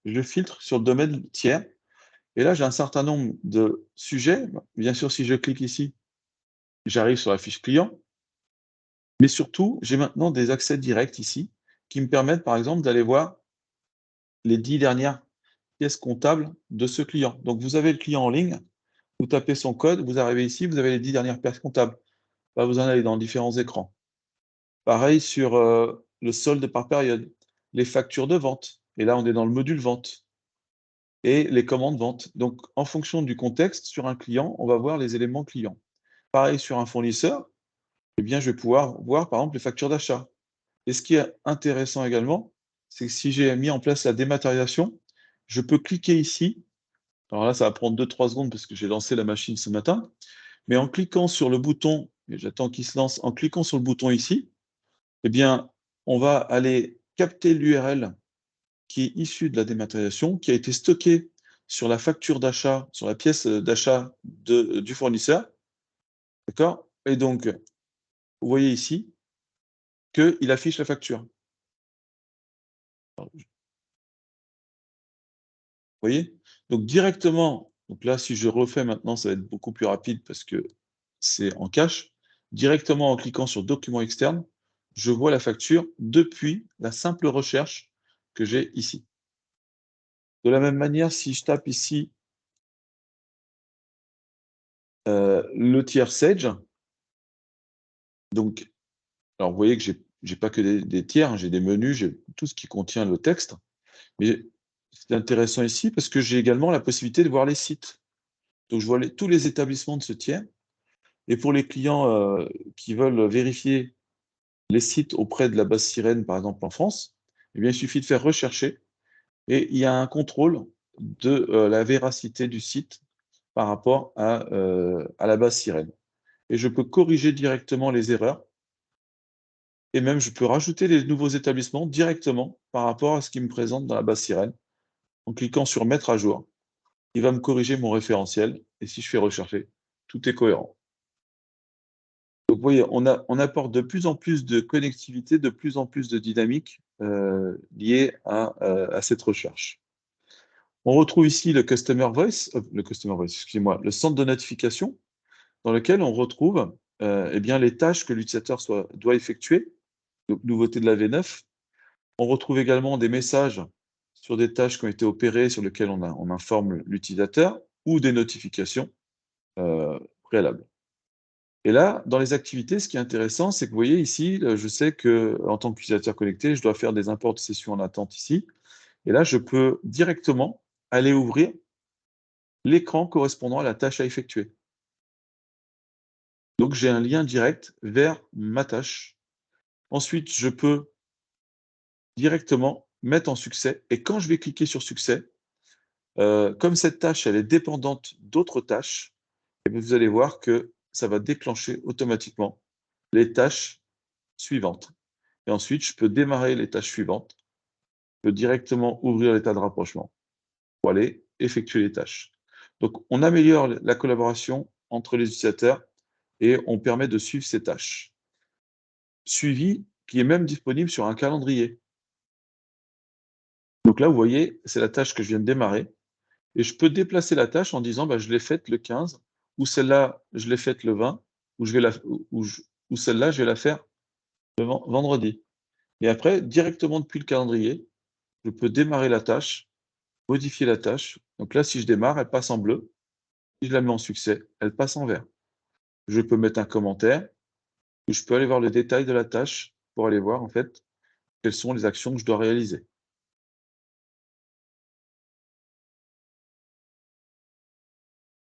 je filtre sur le domaine tiers. Et là, j'ai un certain nombre de sujets. Bien sûr, si je clique ici, j'arrive sur la fiche client. Mais surtout, j'ai maintenant des accès directs ici qui me permettent, par exemple, d'aller voir les 10 dernières pièces comptables de ce client. Donc, vous avez le client en ligne, vous tapez son code, vous arrivez ici, vous avez les 10 dernières pièces comptables. Là, vous en avez dans différents écrans. Pareil sur le solde par période, les factures de vente. Et là, on est dans le module vente. Et les commandes vente. Donc, en fonction du contexte, sur un client, on va voir les éléments clients. Pareil sur un fournisseur, eh bien, je vais pouvoir voir, par exemple, les factures d'achat. Et ce qui est intéressant également, c'est que si j'ai mis en place la dématérialisation, je peux cliquer ici. Alors là, ça va prendre 2-3 secondes parce que j'ai lancé la machine ce matin. Mais en cliquant sur le bouton, et j'attends qu'il se lance, en cliquant sur le bouton ici, eh bien, on va aller capter l'URL qui est issue de la dématérialisation, qui a été stockée sur la facture d'achat, sur la pièce d'achat du fournisseur. D'accord? Et donc, vous voyez ici qu'il affiche la facture. Vous voyez? Donc directement, donc là, si je refais maintenant, ça va être beaucoup plus rapide parce que c'est en cache. Directement en cliquant sur Document externe, je vois la facture depuis la simple recherche que j'ai ici. De la même manière, si je tape ici le tiers Sage, donc, alors vous voyez que j'ai pas que des tiers, hein, j'ai des menus, j'ai tout ce qui contient le texte. Mais c'est intéressant ici parce que j'ai également la possibilité de voir les sites. Donc je vois tous les établissements de ce tiers. Et pour les clients qui veulent vérifier les sites auprès de la base Sirène, par exemple en France, eh bien, il suffit de faire rechercher et il y a un contrôle de la véracité du site par rapport à la base Sirène. Et je peux corriger directement les erreurs et même je peux rajouter des nouveaux établissements directement par rapport à ce qui me présente dans la base Sirène en cliquant sur Mettre à jour. Il va me corriger mon référentiel et si je fais rechercher, tout est cohérent. Donc, vous voyez, on apporte de plus en plus de connectivité, de plus en plus de dynamique liée à cette recherche. On retrouve ici le Customer Voice, excusez-moi, le centre de notification, dans lequel on retrouve eh bien, les tâches que l'utilisateur doit effectuer, donc nouveauté de la V9. On retrouve également des messages sur des tâches qui ont été opérées, sur lesquelles on informe l'utilisateur, ou des notifications préalables. Et là, dans les activités, ce qui est intéressant, c'est que vous voyez ici, je sais qu'en tant qu'utilisateur connecté, je dois faire des imports de sessions en attente ici. Et là, je peux directement aller ouvrir l'écran correspondant à la tâche à effectuer. Donc, j'ai un lien direct vers ma tâche. Ensuite, je peux directement mettre en succès. Et quand je vais cliquer sur succès, comme cette tâche, elle est dépendante d'autres tâches, et vous allez voir que ça va déclencher automatiquement les tâches suivantes. Et ensuite, je peux démarrer les tâches suivantes. Je peux directement ouvrir l'état de rapprochement pour aller effectuer les tâches. Donc, on améliore la collaboration entre les utilisateurs et on permet de suivre ces tâches. Suivi qui est même disponible sur un calendrier. Donc là, vous voyez, c'est la tâche que je viens de démarrer. Et je peux déplacer la tâche en disant, bah, je l'ai faite le 15, ou celle-là, je l'ai faite le 20, ou celle-là, je vais la faire le vendredi. Et après, directement depuis le calendrier, je peux démarrer la tâche, modifier la tâche. Donc là, si je démarre, elle passe en bleu. Si je la mets en succès, elle passe en vert. Je peux mettre un commentaire, ou je peux aller voir le détail de la tâche pour aller voir, en fait, quelles sont les actions que je dois réaliser.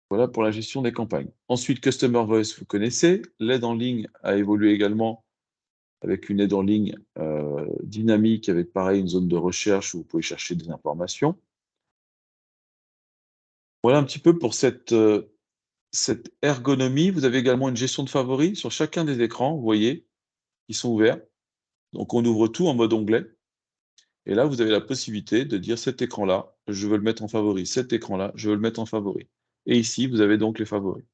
Voilà pour la gestion des campagnes. Ensuite, Customer Voice, vous connaissez. L'aide en ligne a évolué également avec une aide en ligne dynamique, avec pareil une zone de recherche où vous pouvez chercher des informations. Voilà un petit peu pour cette ergonomie. Vous avez également une gestion de favoris sur chacun des écrans, vous voyez, qui sont ouverts. Donc on ouvre tout en mode onglet. Et là, vous avez la possibilité de dire cet écran-là, je veux le mettre en favori. Cet écran-là, je veux le mettre en favori. Et ici, vous avez donc les favoris.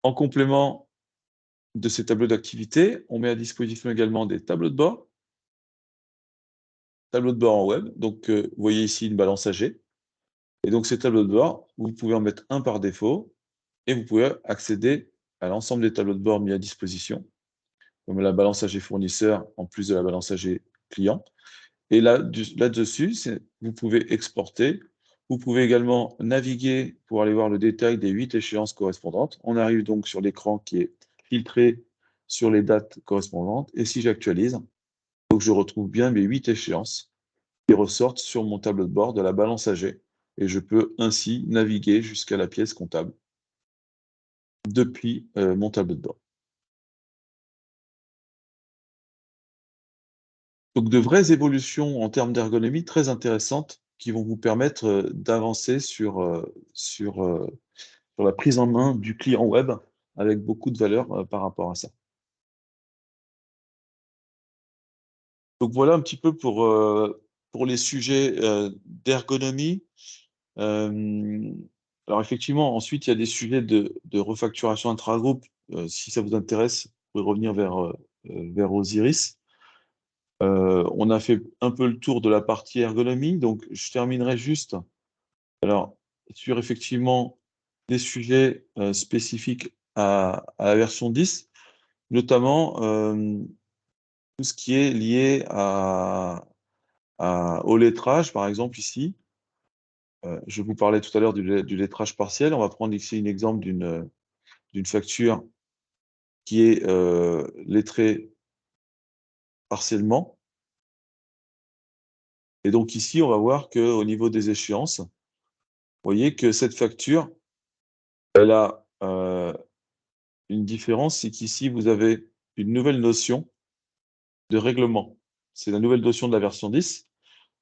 En complément de ces tableaux d'activité, on met à disposition également des tableaux de bord. Tableau de bord en web. Donc, vous voyez ici une balance AG. Et donc, ces tableaux de bord, vous pouvez en mettre un par défaut et vous pouvez accéder à l'ensemble des tableaux de bord mis à disposition, comme la balance AG fournisseur en plus de la balance AG client. Et là-dessus, vous pouvez exporter. Vous pouvez également naviguer pour aller voir le détail des 8 échéances correspondantes. On arrive donc sur l'écran qui est filtré sur les dates correspondantes. Et si j'actualise, donc je retrouve bien mes 8 échéances qui ressortent sur mon tableau de bord de la balance AG. Et je peux ainsi naviguer jusqu'à la pièce comptable depuis mon tableau de bord. Donc de vraies évolutions en termes d'ergonomie très intéressantes qui vont vous permettre d'avancer sur la prise en main du client web avec beaucoup de valeur par rapport à ça. Donc voilà un petit peu pour les sujets d'ergonomie. Alors effectivement, ensuite, il y a des sujets de refacturation intragroupe. Si ça vous intéresse, vous pouvez revenir vers Osiris. On a fait un peu le tour de la partie ergonomie, donc je terminerai juste alors, sur effectivement des sujets spécifiques à la version 10, notamment tout ce qui est lié au lettrage, par exemple ici. Je vous parlais tout à l'heure du lettrage partiel. On va prendre ici un exemple d'une facture qui est lettrée partiellement. Et donc ici, on va voir qu'au niveau des échéances, vous voyez que cette facture, elle a une différence, c'est qu'ici, vous avez une nouvelle notion de règlement. C'est la nouvelle notion de la version 10.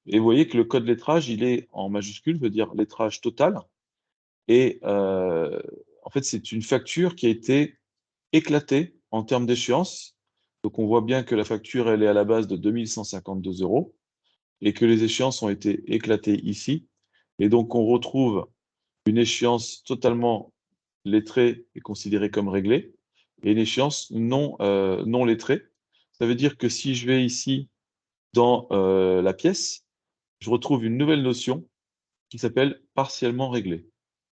Et vous voyez que le code lettrage, il est en majuscule, veut dire lettrage total. Et en fait, c'est une facture qui a été éclatée en termes d'échéance. Donc, on voit bien que la facture, elle est à la base de 2152 € et que les échéances ont été éclatées ici. Et donc, on retrouve une échéance totalement lettrée et considérée comme réglée et une échéance non lettrée. Ça veut dire que si je vais ici dans la pièce, je retrouve une nouvelle notion qui s'appelle partiellement réglé.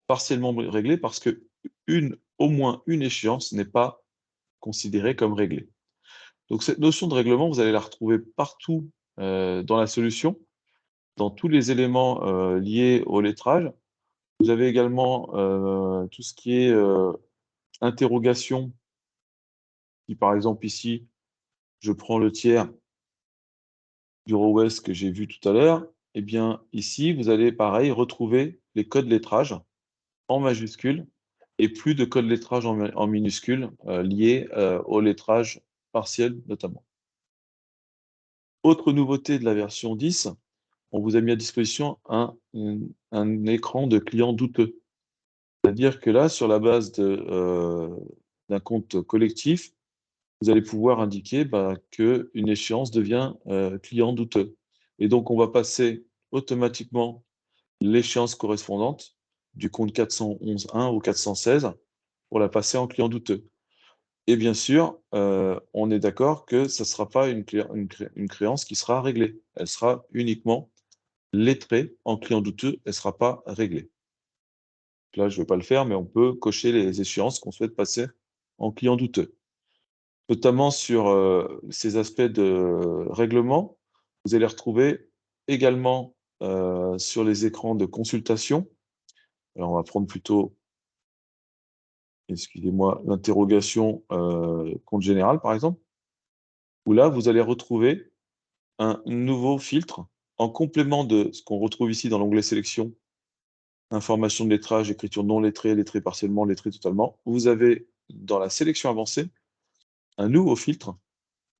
Partiellement réglé parce que au moins une échéance n'est pas considérée comme réglée. Donc cette notion de règlement, vous allez la retrouver partout dans la solution, dans tous les éléments liés au lettrage. Vous avez également tout ce qui est interrogation, qui par exemple ici, je prends le tiers Bureau Ouest que j'ai vu tout à l'heure, eh bien ici, vous allez pareil retrouver les codes lettrage en majuscule et plus de codes lettrage en minuscule liés au lettrage partiel notamment. Autre nouveauté de la version 10, on vous a mis à disposition un écran de client douteux. C'est-à-dire que là, sur la base d'un compte collectif, vous allez pouvoir indiquer qu'une échéance devient client douteux. Et donc, on va passer automatiquement l'échéance correspondante du compte 411.1 au 416 pour la passer en client douteux. Et bien sûr, on est d'accord que ce ne sera pas une créance qui sera réglée. Elle sera uniquement lettrée en client douteux, elle ne sera pas réglée. Là, je ne vais pas le faire, mais on peut cocher les échéances qu'on souhaite passer en client douteux. Notamment sur ces aspects de règlement, vous allez retrouver également sur les écrans de consultation. Alors, on va prendre plutôt, excusez-moi, l'interrogation compte général, par exemple, où là, vous allez retrouver un nouveau filtre en complément de ce qu'on retrouve ici dans l'onglet sélection, information de lettrage, écriture non lettrée, lettrée partiellement, lettrée totalement. Vous avez dans la sélection avancée un nouveau filtre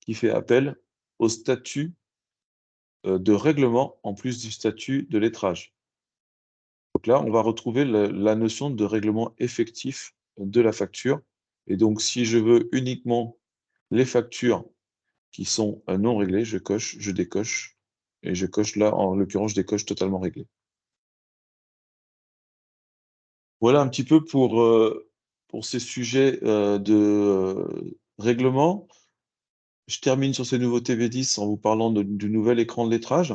qui fait appel au statut de règlement en plus du statut de lettrage. Donc là, on va retrouver la notion de règlement effectif de la facture. Et donc, si je veux uniquement les factures qui sont non réglées, je coche, je décoche, et je coche là, en l'occurrence, je décoche totalement réglé. Voilà un petit peu pour ces sujets de règlement. Je termine sur ces nouveaux TV10 en vous parlant du nouvel écran de lettrage,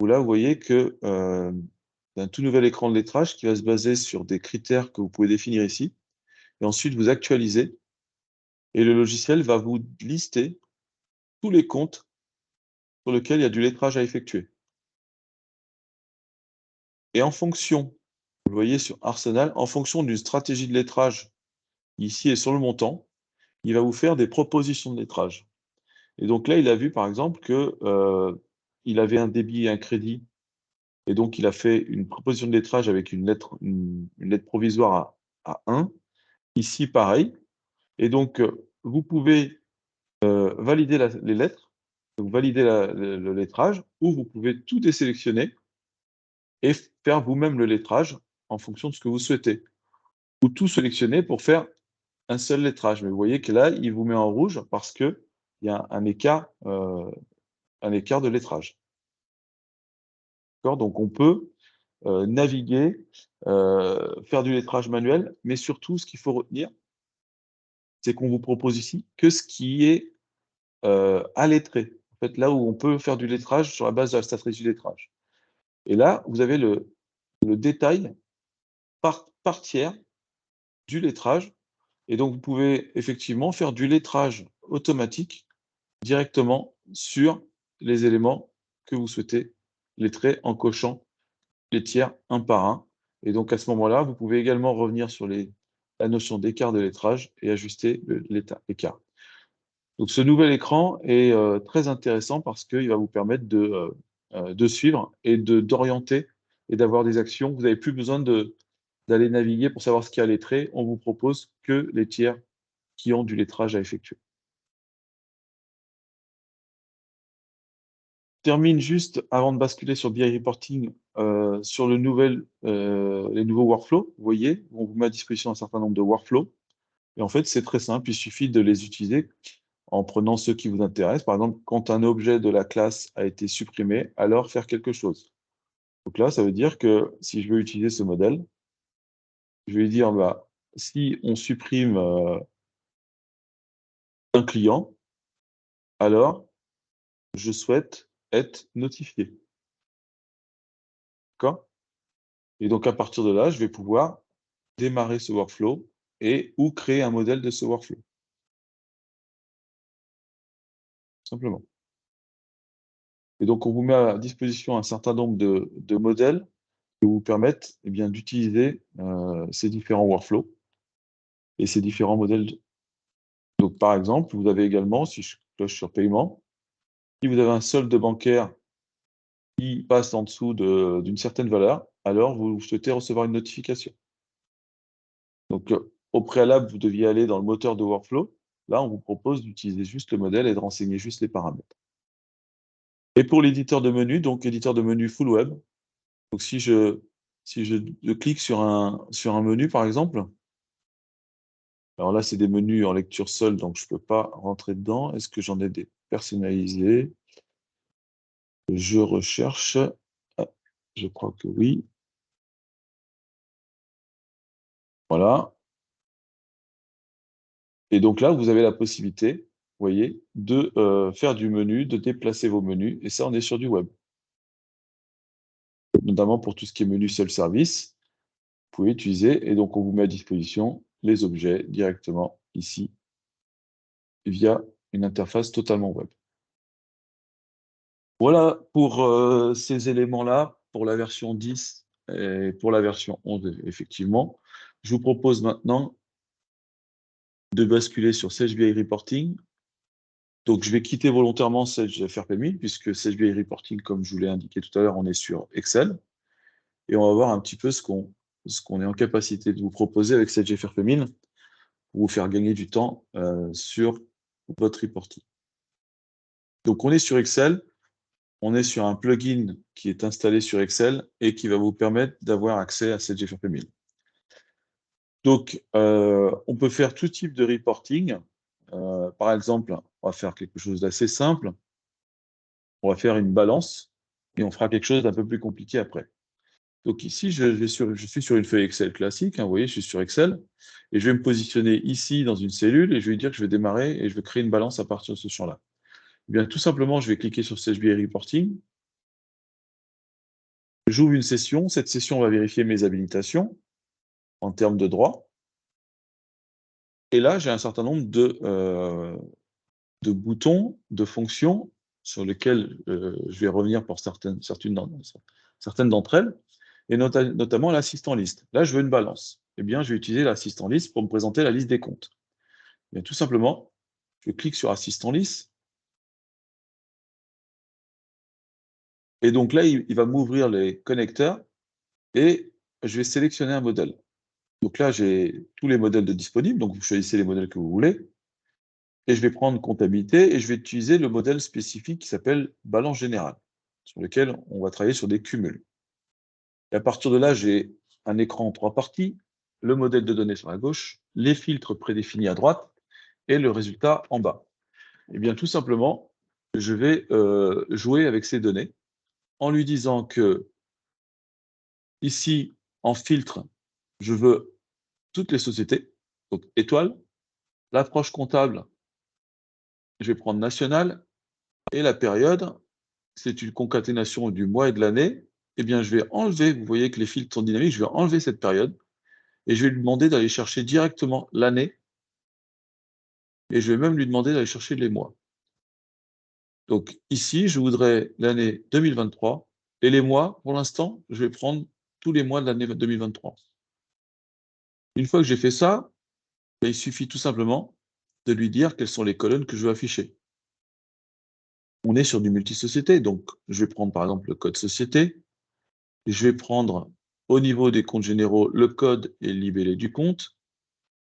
où là, vous voyez que un tout nouvel écran de lettrage qui va se baser sur des critères que vous pouvez définir ici, et ensuite vous actualisez, et le logiciel va vous lister tous les comptes sur lesquels il y a du lettrage à effectuer. Et en fonction, vous voyez sur Arsenal, en fonction d'une stratégie de lettrage, ici et sur le montant, il va vous faire des propositions de lettrage. Et donc là, il a vu par exemple que il avait un débit et un crédit, et donc il a fait une proposition de lettrage avec une lettre provisoire à 1. Ici, pareil. Et donc, vous pouvez valider les lettres, donc valider le lettrage, ou vous pouvez tout désélectionner et faire vous-même le lettrage en fonction de ce que vous souhaitez. Ou tout sélectionner pour faire un seul lettrage. Mais vous voyez que là, il vous met en rouge parce qu'il y a un écart de lettrage. Donc, on peut naviguer, faire du lettrage manuel, mais surtout, ce qu'il faut retenir, c'est qu'on vous propose ici que ce qui est à lettrer. En fait, là où on peut faire du lettrage sur la base de la stratégie de lettrage. Et là, vous avez le détail par tiers du lettrage. Et donc, vous pouvez effectivement faire du lettrage automatique directement sur les éléments que vous souhaitez lettrer en cochant les tiers un par un. Et donc, à ce moment-là, vous pouvez également revenir sur la notion d'écart de lettrage et ajuster l'écart. Donc, ce nouvel écran est très intéressant parce qu'il va vous permettre de suivre et d'orienter et d'avoir des actions. Vous n'avez plus besoin d'aller naviguer pour savoir ce qu'il y a à lettrer. On vous propose que les tiers qui ont du lettrage à effectuer. Je termine juste avant de basculer sur BI Reporting sur les nouveaux workflows. Vous voyez, on vous met à disposition un certain nombre de workflows. Et en fait, c'est très simple, il suffit de les utiliser en prenant ceux qui vous intéressent. Par exemple, quand un objet de la classe a été supprimé, alors faire quelque chose. Donc là, ça veut dire que si je veux utiliser ce modèle, je vais dire, bah, si on supprime un client, alors je souhaite être notifié. D'accord? Et donc, à partir de là, je vais pouvoir démarrer ce workflow ou créer un modèle de ce workflow. Simplement. Et donc, on vous met à disposition un certain nombre de modèles qui vous permettent d'utiliser ces différents workflows et ces différents modèles. Donc, par exemple, vous avez également, si je cloche sur paiement, si vous avez un solde bancaire qui passe en dessous d'une certaine valeur, alors vous souhaitez recevoir une notification. Donc, au préalable, vous deviez aller dans le moteur de workflow. Là, on vous propose d'utiliser juste le modèle et de renseigner juste les paramètres. Et pour l'éditeur de menu, donc éditeur de menu full web, donc si je clique sur un menu, par exemple, alors là, c'est des menus en lecture seule, donc je ne peux pas rentrer dedans. Est-ce que j'en ai des personnalisés? Je recherche. Ah, je crois que oui. Voilà. Et donc là, vous avez la possibilité, vous voyez, de faire du menu, de déplacer vos menus. Et ça, on est sur du web. Notamment pour tout ce qui est menu self-service, vous pouvez utiliser. Et donc, on vous met à disposition les objets directement ici via une interface totalement web. Voilà pour ces éléments-là, pour la version 10 et pour la version 11, effectivement. Je vous propose maintenant de basculer sur Sage BI Reporting. Donc, je vais quitter volontairement Sage FRPMI, puisque Sage BI Reporting, comme je vous l'ai indiqué tout à l'heure, on est sur Excel. Et on va voir un petit peu ce qu'on est en capacité de vous proposer avec Sage FRPMI pour vous faire gagner du temps sur votre reporting. Donc, on est sur Excel. On est sur un plugin qui est installé sur Excel et qui va vous permettre d'avoir accès à Sage FRPMI. Donc, on peut faire tout type de reporting. Par exemple, on va faire quelque chose d'assez simple. On va faire une balance et on fera quelque chose d'un peu plus compliqué après. Donc ici, je suis sur une feuille Excel classique, hein, vous voyez, je suis sur Excel, et je vais me positionner ici dans une cellule, et je vais dire que je vais démarrer, et je vais créer une balance à partir de ce champ-là. Eh bien, tout simplement, je vais cliquer sur CSBI Reporting. J'ouvre une session. Cette session va vérifier mes habilitations en termes de droit. Et là, j'ai un certain nombre de boutons, de fonctions sur lesquelles je vais revenir pour certaines d'entre elles, et notamment l'assistant liste. Là, je veux une balance. Eh bien, je vais utiliser l'assistant liste pour me présenter la liste des comptes. Bien, tout simplement, je clique sur assistant liste. Et donc là, il va m'ouvrir les connecteurs et je vais sélectionner un modèle. Donc là, j'ai tous les modèles de disponibles, donc vous choisissez les modèles que vous voulez. Et je vais prendre comptabilité et je vais utiliser le modèle spécifique qui s'appelle balance générale, sur lequel on va travailler sur des cumuls. Et à partir de là, j'ai un écran en 3 parties, le modèle de données sur la gauche, les filtres prédéfinis à droite et le résultat en bas. Et bien, tout simplement, je vais jouer avec ces données en lui disant que ici, en filtre, je veux toutes les sociétés, donc étoile. L'approche comptable, je vais prendre national, et la période, c'est une concaténation du mois et de l'année. Eh bien, je vais enlever, vous voyez que les filtres sont dynamiques, je vais enlever cette période, et je vais lui demander d'aller chercher directement l'année, et je vais même lui demander d'aller chercher les mois. Donc ici, je voudrais l'année 2023, et les mois, pour l'instant, je vais prendre tous les mois de l'année 2023. Une fois que j'ai fait ça, il suffit tout simplement de lui dire quelles sont les colonnes que je veux afficher. On est sur du multisociété, donc je vais prendre par exemple le code société, je vais prendre au niveau des comptes généraux le code et le libellé du compte,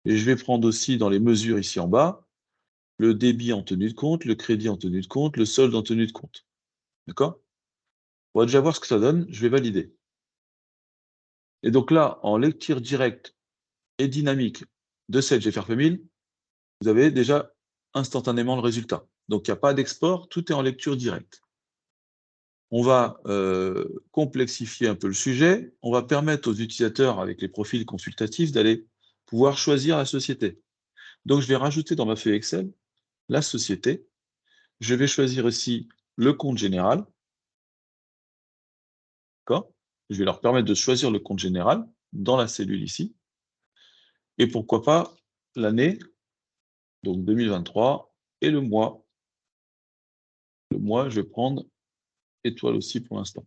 et je vais prendre aussi dans les mesures ici en bas, le débit en tenue de compte, le crédit en tenue de compte, le solde en tenue de compte. D'accord? On va déjà voir ce que ça donne, je vais valider. Et donc là, en lecture directe et dynamique de cette GFR1000, vous avez déjà instantanément le résultat. Donc il n'y a pas d'export, tout est en lecture directe. On va complexifier un peu le sujet, on va permettre aux utilisateurs avec les profils consultatifs d'aller pouvoir choisir la société. Donc je vais rajouter dans ma feuille Excel la société, je vais choisir ici le compte général, d'accord ? Je vais leur permettre de choisir le compte général dans la cellule ici, et pourquoi pas l'année, donc 2023, et le mois. Le mois, je vais prendre étoile aussi pour l'instant.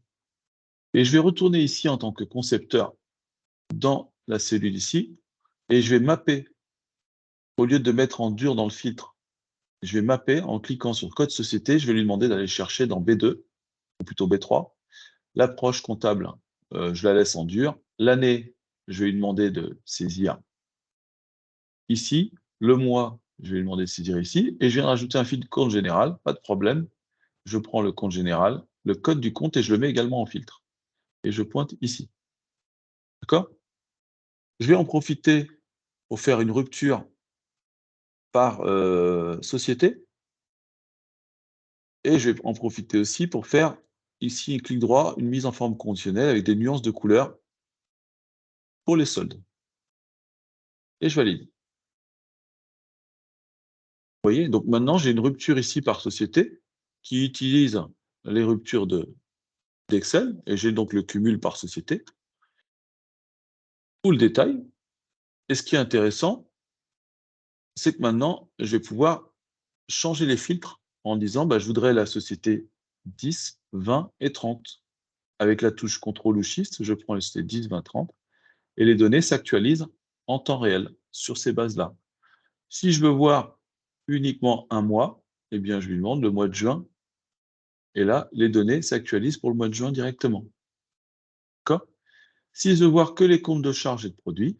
Et je vais retourner ici en tant que concepteur dans la cellule ici, et je vais mapper, au lieu de mettre en dur dans le filtre, je vais mapper en cliquant sur code société, je vais lui demander d'aller chercher dans B2, ou plutôt B3, l'approche comptable, je la laisse en dur, l'année, je vais lui demander de saisir ici, le mois, je vais lui demander de saisir ici, et je viens de rajouter un filtre compte général, pas de problème, je prends le compte général, le code du compte, et je le mets également en filtre. Et je pointe ici. D'accord? Je vais en profiter pour faire une rupture par société. Et je vais en profiter aussi pour faire ici, clic droit, une mise en forme conditionnelle avec des nuances de couleurs pour les soldes. Et je valide. Vous voyez, donc maintenant j'ai une rupture ici par société qui utilise les ruptures d'Excel, et j'ai donc le cumul par société, ou le détail. Et ce qui est intéressant, c'est que maintenant, je vais pouvoir changer les filtres en disant, bah, je voudrais la société 10, 20 et 30. Avec la touche CTRL ou SHIFT, je prends les sociétés 10, 20, 30, et les données s'actualisent en temps réel sur ces bases-là. Si je veux voir uniquement un mois, eh bien, je lui demande le mois de juin, et là, les données s'actualisent pour le mois de juin directement. D'accord ? Si je veux voir que les comptes de charges et de produits,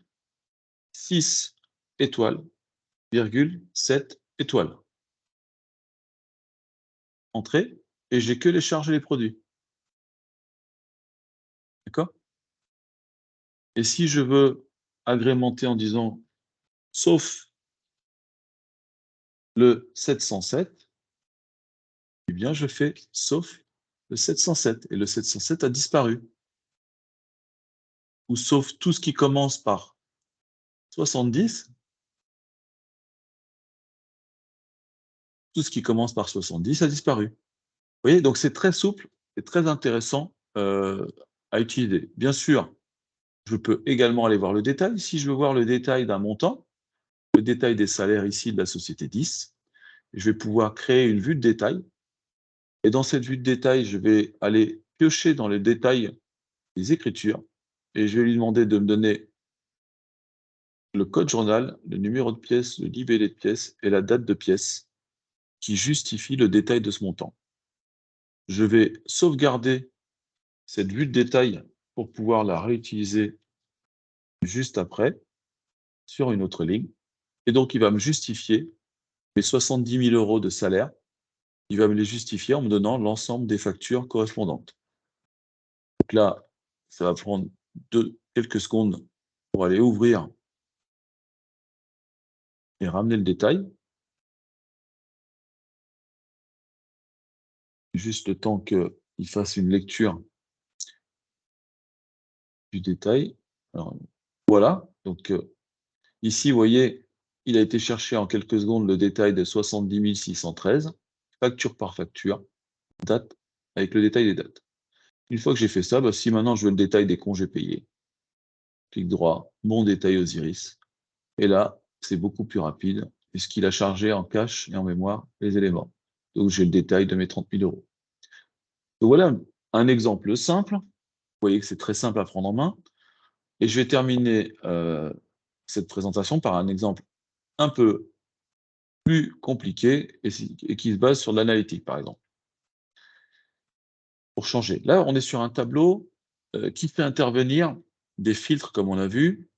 6 étoiles, virgule, 7 étoiles. Entrée, et j'ai que les charges et les produits. D'accord ? Et si je veux agrémenter en disant sauf le 707, eh bien je fais sauf le 707. Et le 707 a disparu. ou sauf tout ce qui commence par 70, tout ce qui commence par 70 a disparu. Vous voyez, donc c'est très souple et très intéressant à utiliser. Bien sûr, je peux également aller voir le détail. Si je veux voir le détail d'un montant, le détail des salaires ici de la société 10, je vais pouvoir créer une vue de détail. Et dans cette vue de détail, je vais aller piocher dans les détails des écritures et je vais lui demander de me donner le code journal, le numéro de pièce, le libellé de pièce et la date de pièce qui justifie le détail de ce montant. Je vais sauvegarder cette vue de détail pour pouvoir la réutiliser juste après sur une autre ligne. Et donc, il va me justifier mes 70 000 € de salaire. Il va me les justifier en me donnant l'ensemble des factures correspondantes. Donc là, ça va prendre quelques secondes pour aller ouvrir et ramener le détail. Juste le temps qu'il fasse une lecture du détail. Alors, voilà. Donc, ici, vous voyez, il a été cherché en quelques secondes le détail de 70 613, facture par facture, date, avec le détail des dates. Une fois que j'ai fait ça, bah, si maintenant je veux le détail des congés payés, clic droit, mon détail Osiris. Et là, c'est beaucoup plus rapide, puisqu'il a chargé en cache et en mémoire les éléments. Donc, j'ai le détail de mes 30 000 €. Donc, voilà un exemple simple. Vous voyez que c'est très simple à prendre en main. Et je vais terminer cette présentation par un exemple un peu plus compliqué et qui se base sur l'analytique, par exemple. Pour changer. Là, on est sur un tableau qui fait intervenir des filtres, comme on a vu,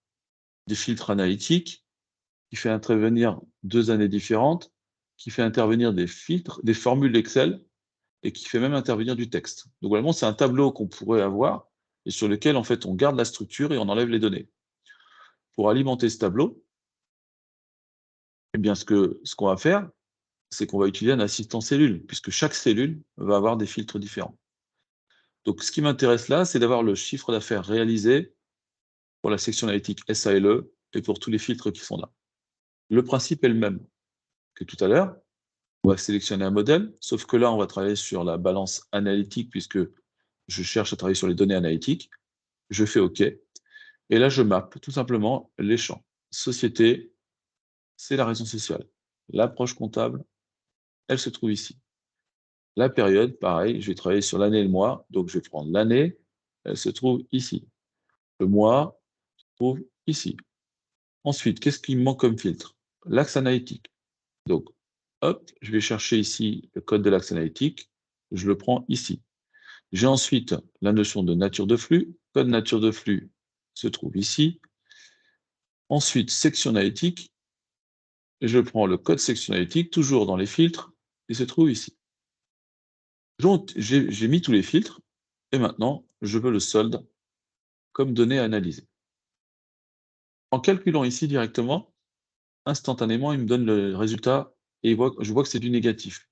des filtres analytiques, qui fait intervenir 2 années différentes, qui fait intervenir des filtres, des formules Excel, et qui fait même intervenir du texte. Donc, vraiment, c'est un tableau qu'on pourrait avoir et sur lequel, en fait, on garde la structure et on enlève les données. Pour alimenter ce tableau, eh bien, ce qu'on va faire, c'est qu'on va utiliser un assistant cellule, puisque chaque cellule va avoir des filtres différents. Donc, ce qui m'intéresse là, c'est d'avoir le chiffre d'affaires réalisé pour la section analytique SALE et pour tous les filtres qui sont là. Le principe est le même que tout à l'heure. On va sélectionner un modèle, sauf que là, on va travailler sur la balance analytique, puisque je cherche à travailler sur les données analytiques. Je fais OK. Et là, je mappe tout simplement les champs. Société, c'est la raison sociale. L'approche comptable, elle se trouve ici. La période, pareil, je vais travailler sur l'année et le mois. Donc, je vais prendre l'année, elle se trouve ici. Le mois se trouve ici. Ensuite, qu'est-ce qui me manque comme filtre? L'axe analytique. Donc, hop, je vais chercher ici le code de l'axe analytique. Je le prends ici. J'ai ensuite la notion de nature de flux. Code nature de flux se trouve ici. Ensuite, section analytique. Je prends le code section analytique, toujours dans les filtres, et se trouve ici. Donc, j'ai mis tous les filtres, et maintenant, je veux le solde comme donnée à analyser. En calculant ici directement, instantanément, il me donne le résultat, et je vois que c'est du négatif.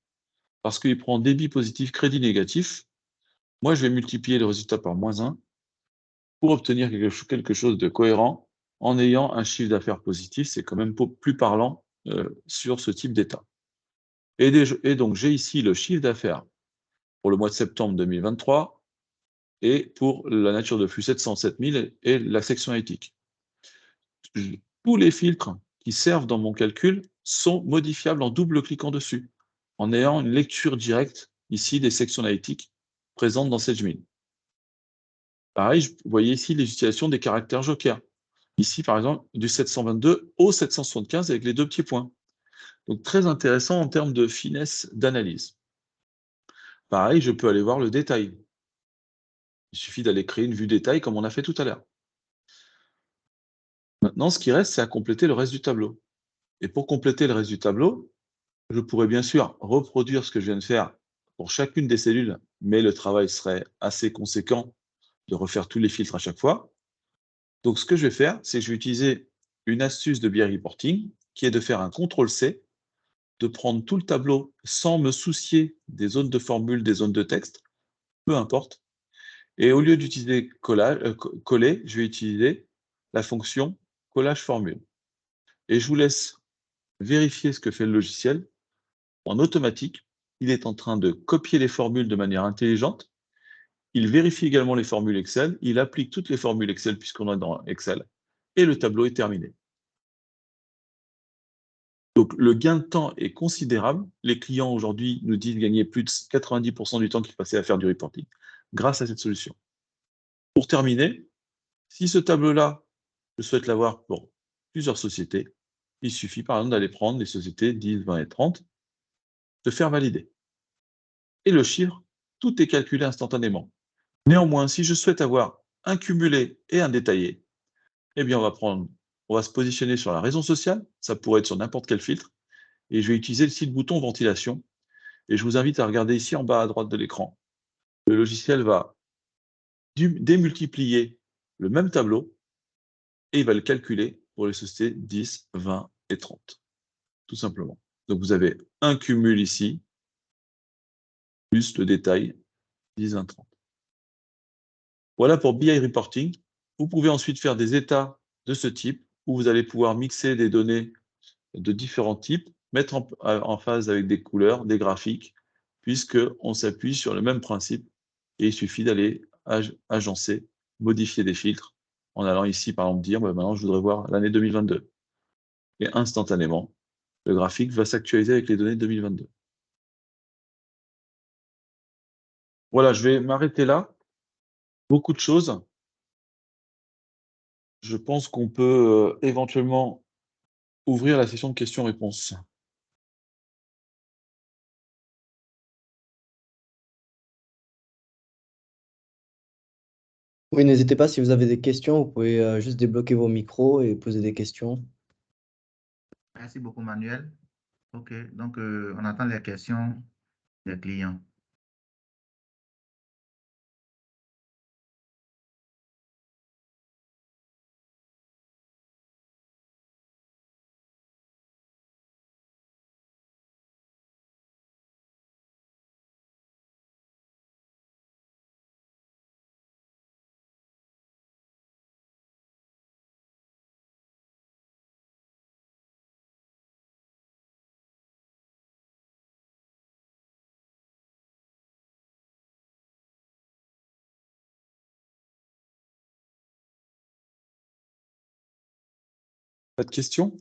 Parce qu'il prend débit positif, crédit négatif. Moi, je vais multiplier le résultat par -1 pour obtenir quelque chose de cohérent en ayant un chiffre d'affaires positif. C'est quand même plus parlant sur ce type d'état. Et donc, j'ai ici le chiffre d'affaires pour le mois de septembre 2023 et pour la nature de flux 707 000 et la section analytique. Tous les filtres qui servent dans mon calcul sont modifiables en double-cliquant dessus, en ayant une lecture directe ici des sections analytiques présentes dans SageMail. Pareil, vous voyez ici les utilisations des caractères jokers. Ici, par exemple, du 722 au 775 avec les 2 petits points. Donc, très intéressant en termes de finesse d'analyse. Pareil, je peux aller voir le détail. Il suffit d'aller créer une vue détail comme on a fait tout à l'heure. Maintenant, ce qui reste, c'est à compléter le reste du tableau. Et pour compléter le reste du tableau, je pourrais bien sûr reproduire ce que je viens de faire pour chacune des cellules, mais le travail serait assez conséquent de refaire tous les filtres à chaque fois. Donc, ce que je vais faire, c'est que je vais utiliser une astuce de BI Reporting, qui est de faire un CTRL-C, de prendre tout le tableau sans me soucier des zones de formule, des zones de texte, peu importe, Et au lieu d'utiliser coller, je vais utiliser la fonction collage formule. Et je vous laisse vérifier ce que fait le logiciel. En automatique, il est en train de copier les formules de manière intelligente. Il vérifie également les formules Excel. Il applique toutes les formules Excel puisqu'on est dans Excel. Et le tableau est terminé. Donc, le gain de temps est considérable. Les clients aujourd'hui nous disent gagner plus de 90% du temps qu'ils passaient à faire du reporting grâce à cette solution. Pour terminer, si ce tableau-là, je souhaite l'avoir pour plusieurs sociétés, il suffit par exemple d'aller prendre les sociétés 10, 20 et 30, de faire valider. Et le chiffre, tout est calculé instantanément. Néanmoins, si je souhaite avoir un cumulé et un détaillé, eh bien on va se positionner sur la raison sociale, ça pourrait être sur n'importe quel filtre, et je vais utiliser le bouton ventilation. Et je vous invite à regarder ici en bas à droite de l'écran. Le logiciel va démultiplier le même tableau et il va le calculer pour les sociétés 10, 20 et 30. Tout simplement. Donc vous avez un cumul ici, plus le détail 10, 20, 30. Voilà pour BI Reporting. Vous pouvez ensuite faire des états de ce type où vous allez pouvoir mixer des données de différents types, mettre en phase avec des couleurs, des graphiques, puisqu'on s'appuie sur le même principe et il suffit d'aller agencer, modifier des filtres en allant ici, par exemple, dire maintenant je voudrais voir l'année 2022. Et instantanément, le graphique va s'actualiser avec les données 2022. Voilà, je vais m'arrêter là. Beaucoup de choses. Je pense qu'on peut éventuellement ouvrir la session de questions-réponses. Oui, n'hésitez pas, si vous avez des questions, vous pouvez juste débloquer vos micros et poser des questions. Merci beaucoup, Manuel. OK, donc on attend les questions des clients. Pas de questions?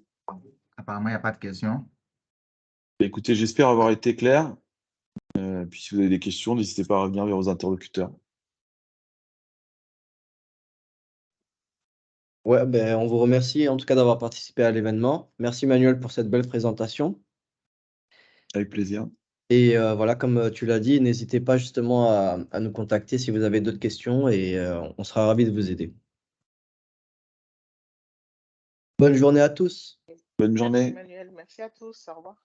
Apparemment, il n'y a pas de questions. Écoutez, j'espère avoir été clair. Puis si vous avez des questions, n'hésitez pas à revenir vers vos interlocuteurs. Ouais, ben, on vous remercie en tout cas d'avoir participé à l'événement. Merci Manuel pour cette belle présentation. Avec plaisir. Et voilà, comme tu l'as dit, n'hésitez pas justement à nous contacter si vous avez d'autres questions et on sera ravis de vous aider. Bonne journée à tous. Bonne journée. Merci Manuel, merci à tous, au revoir.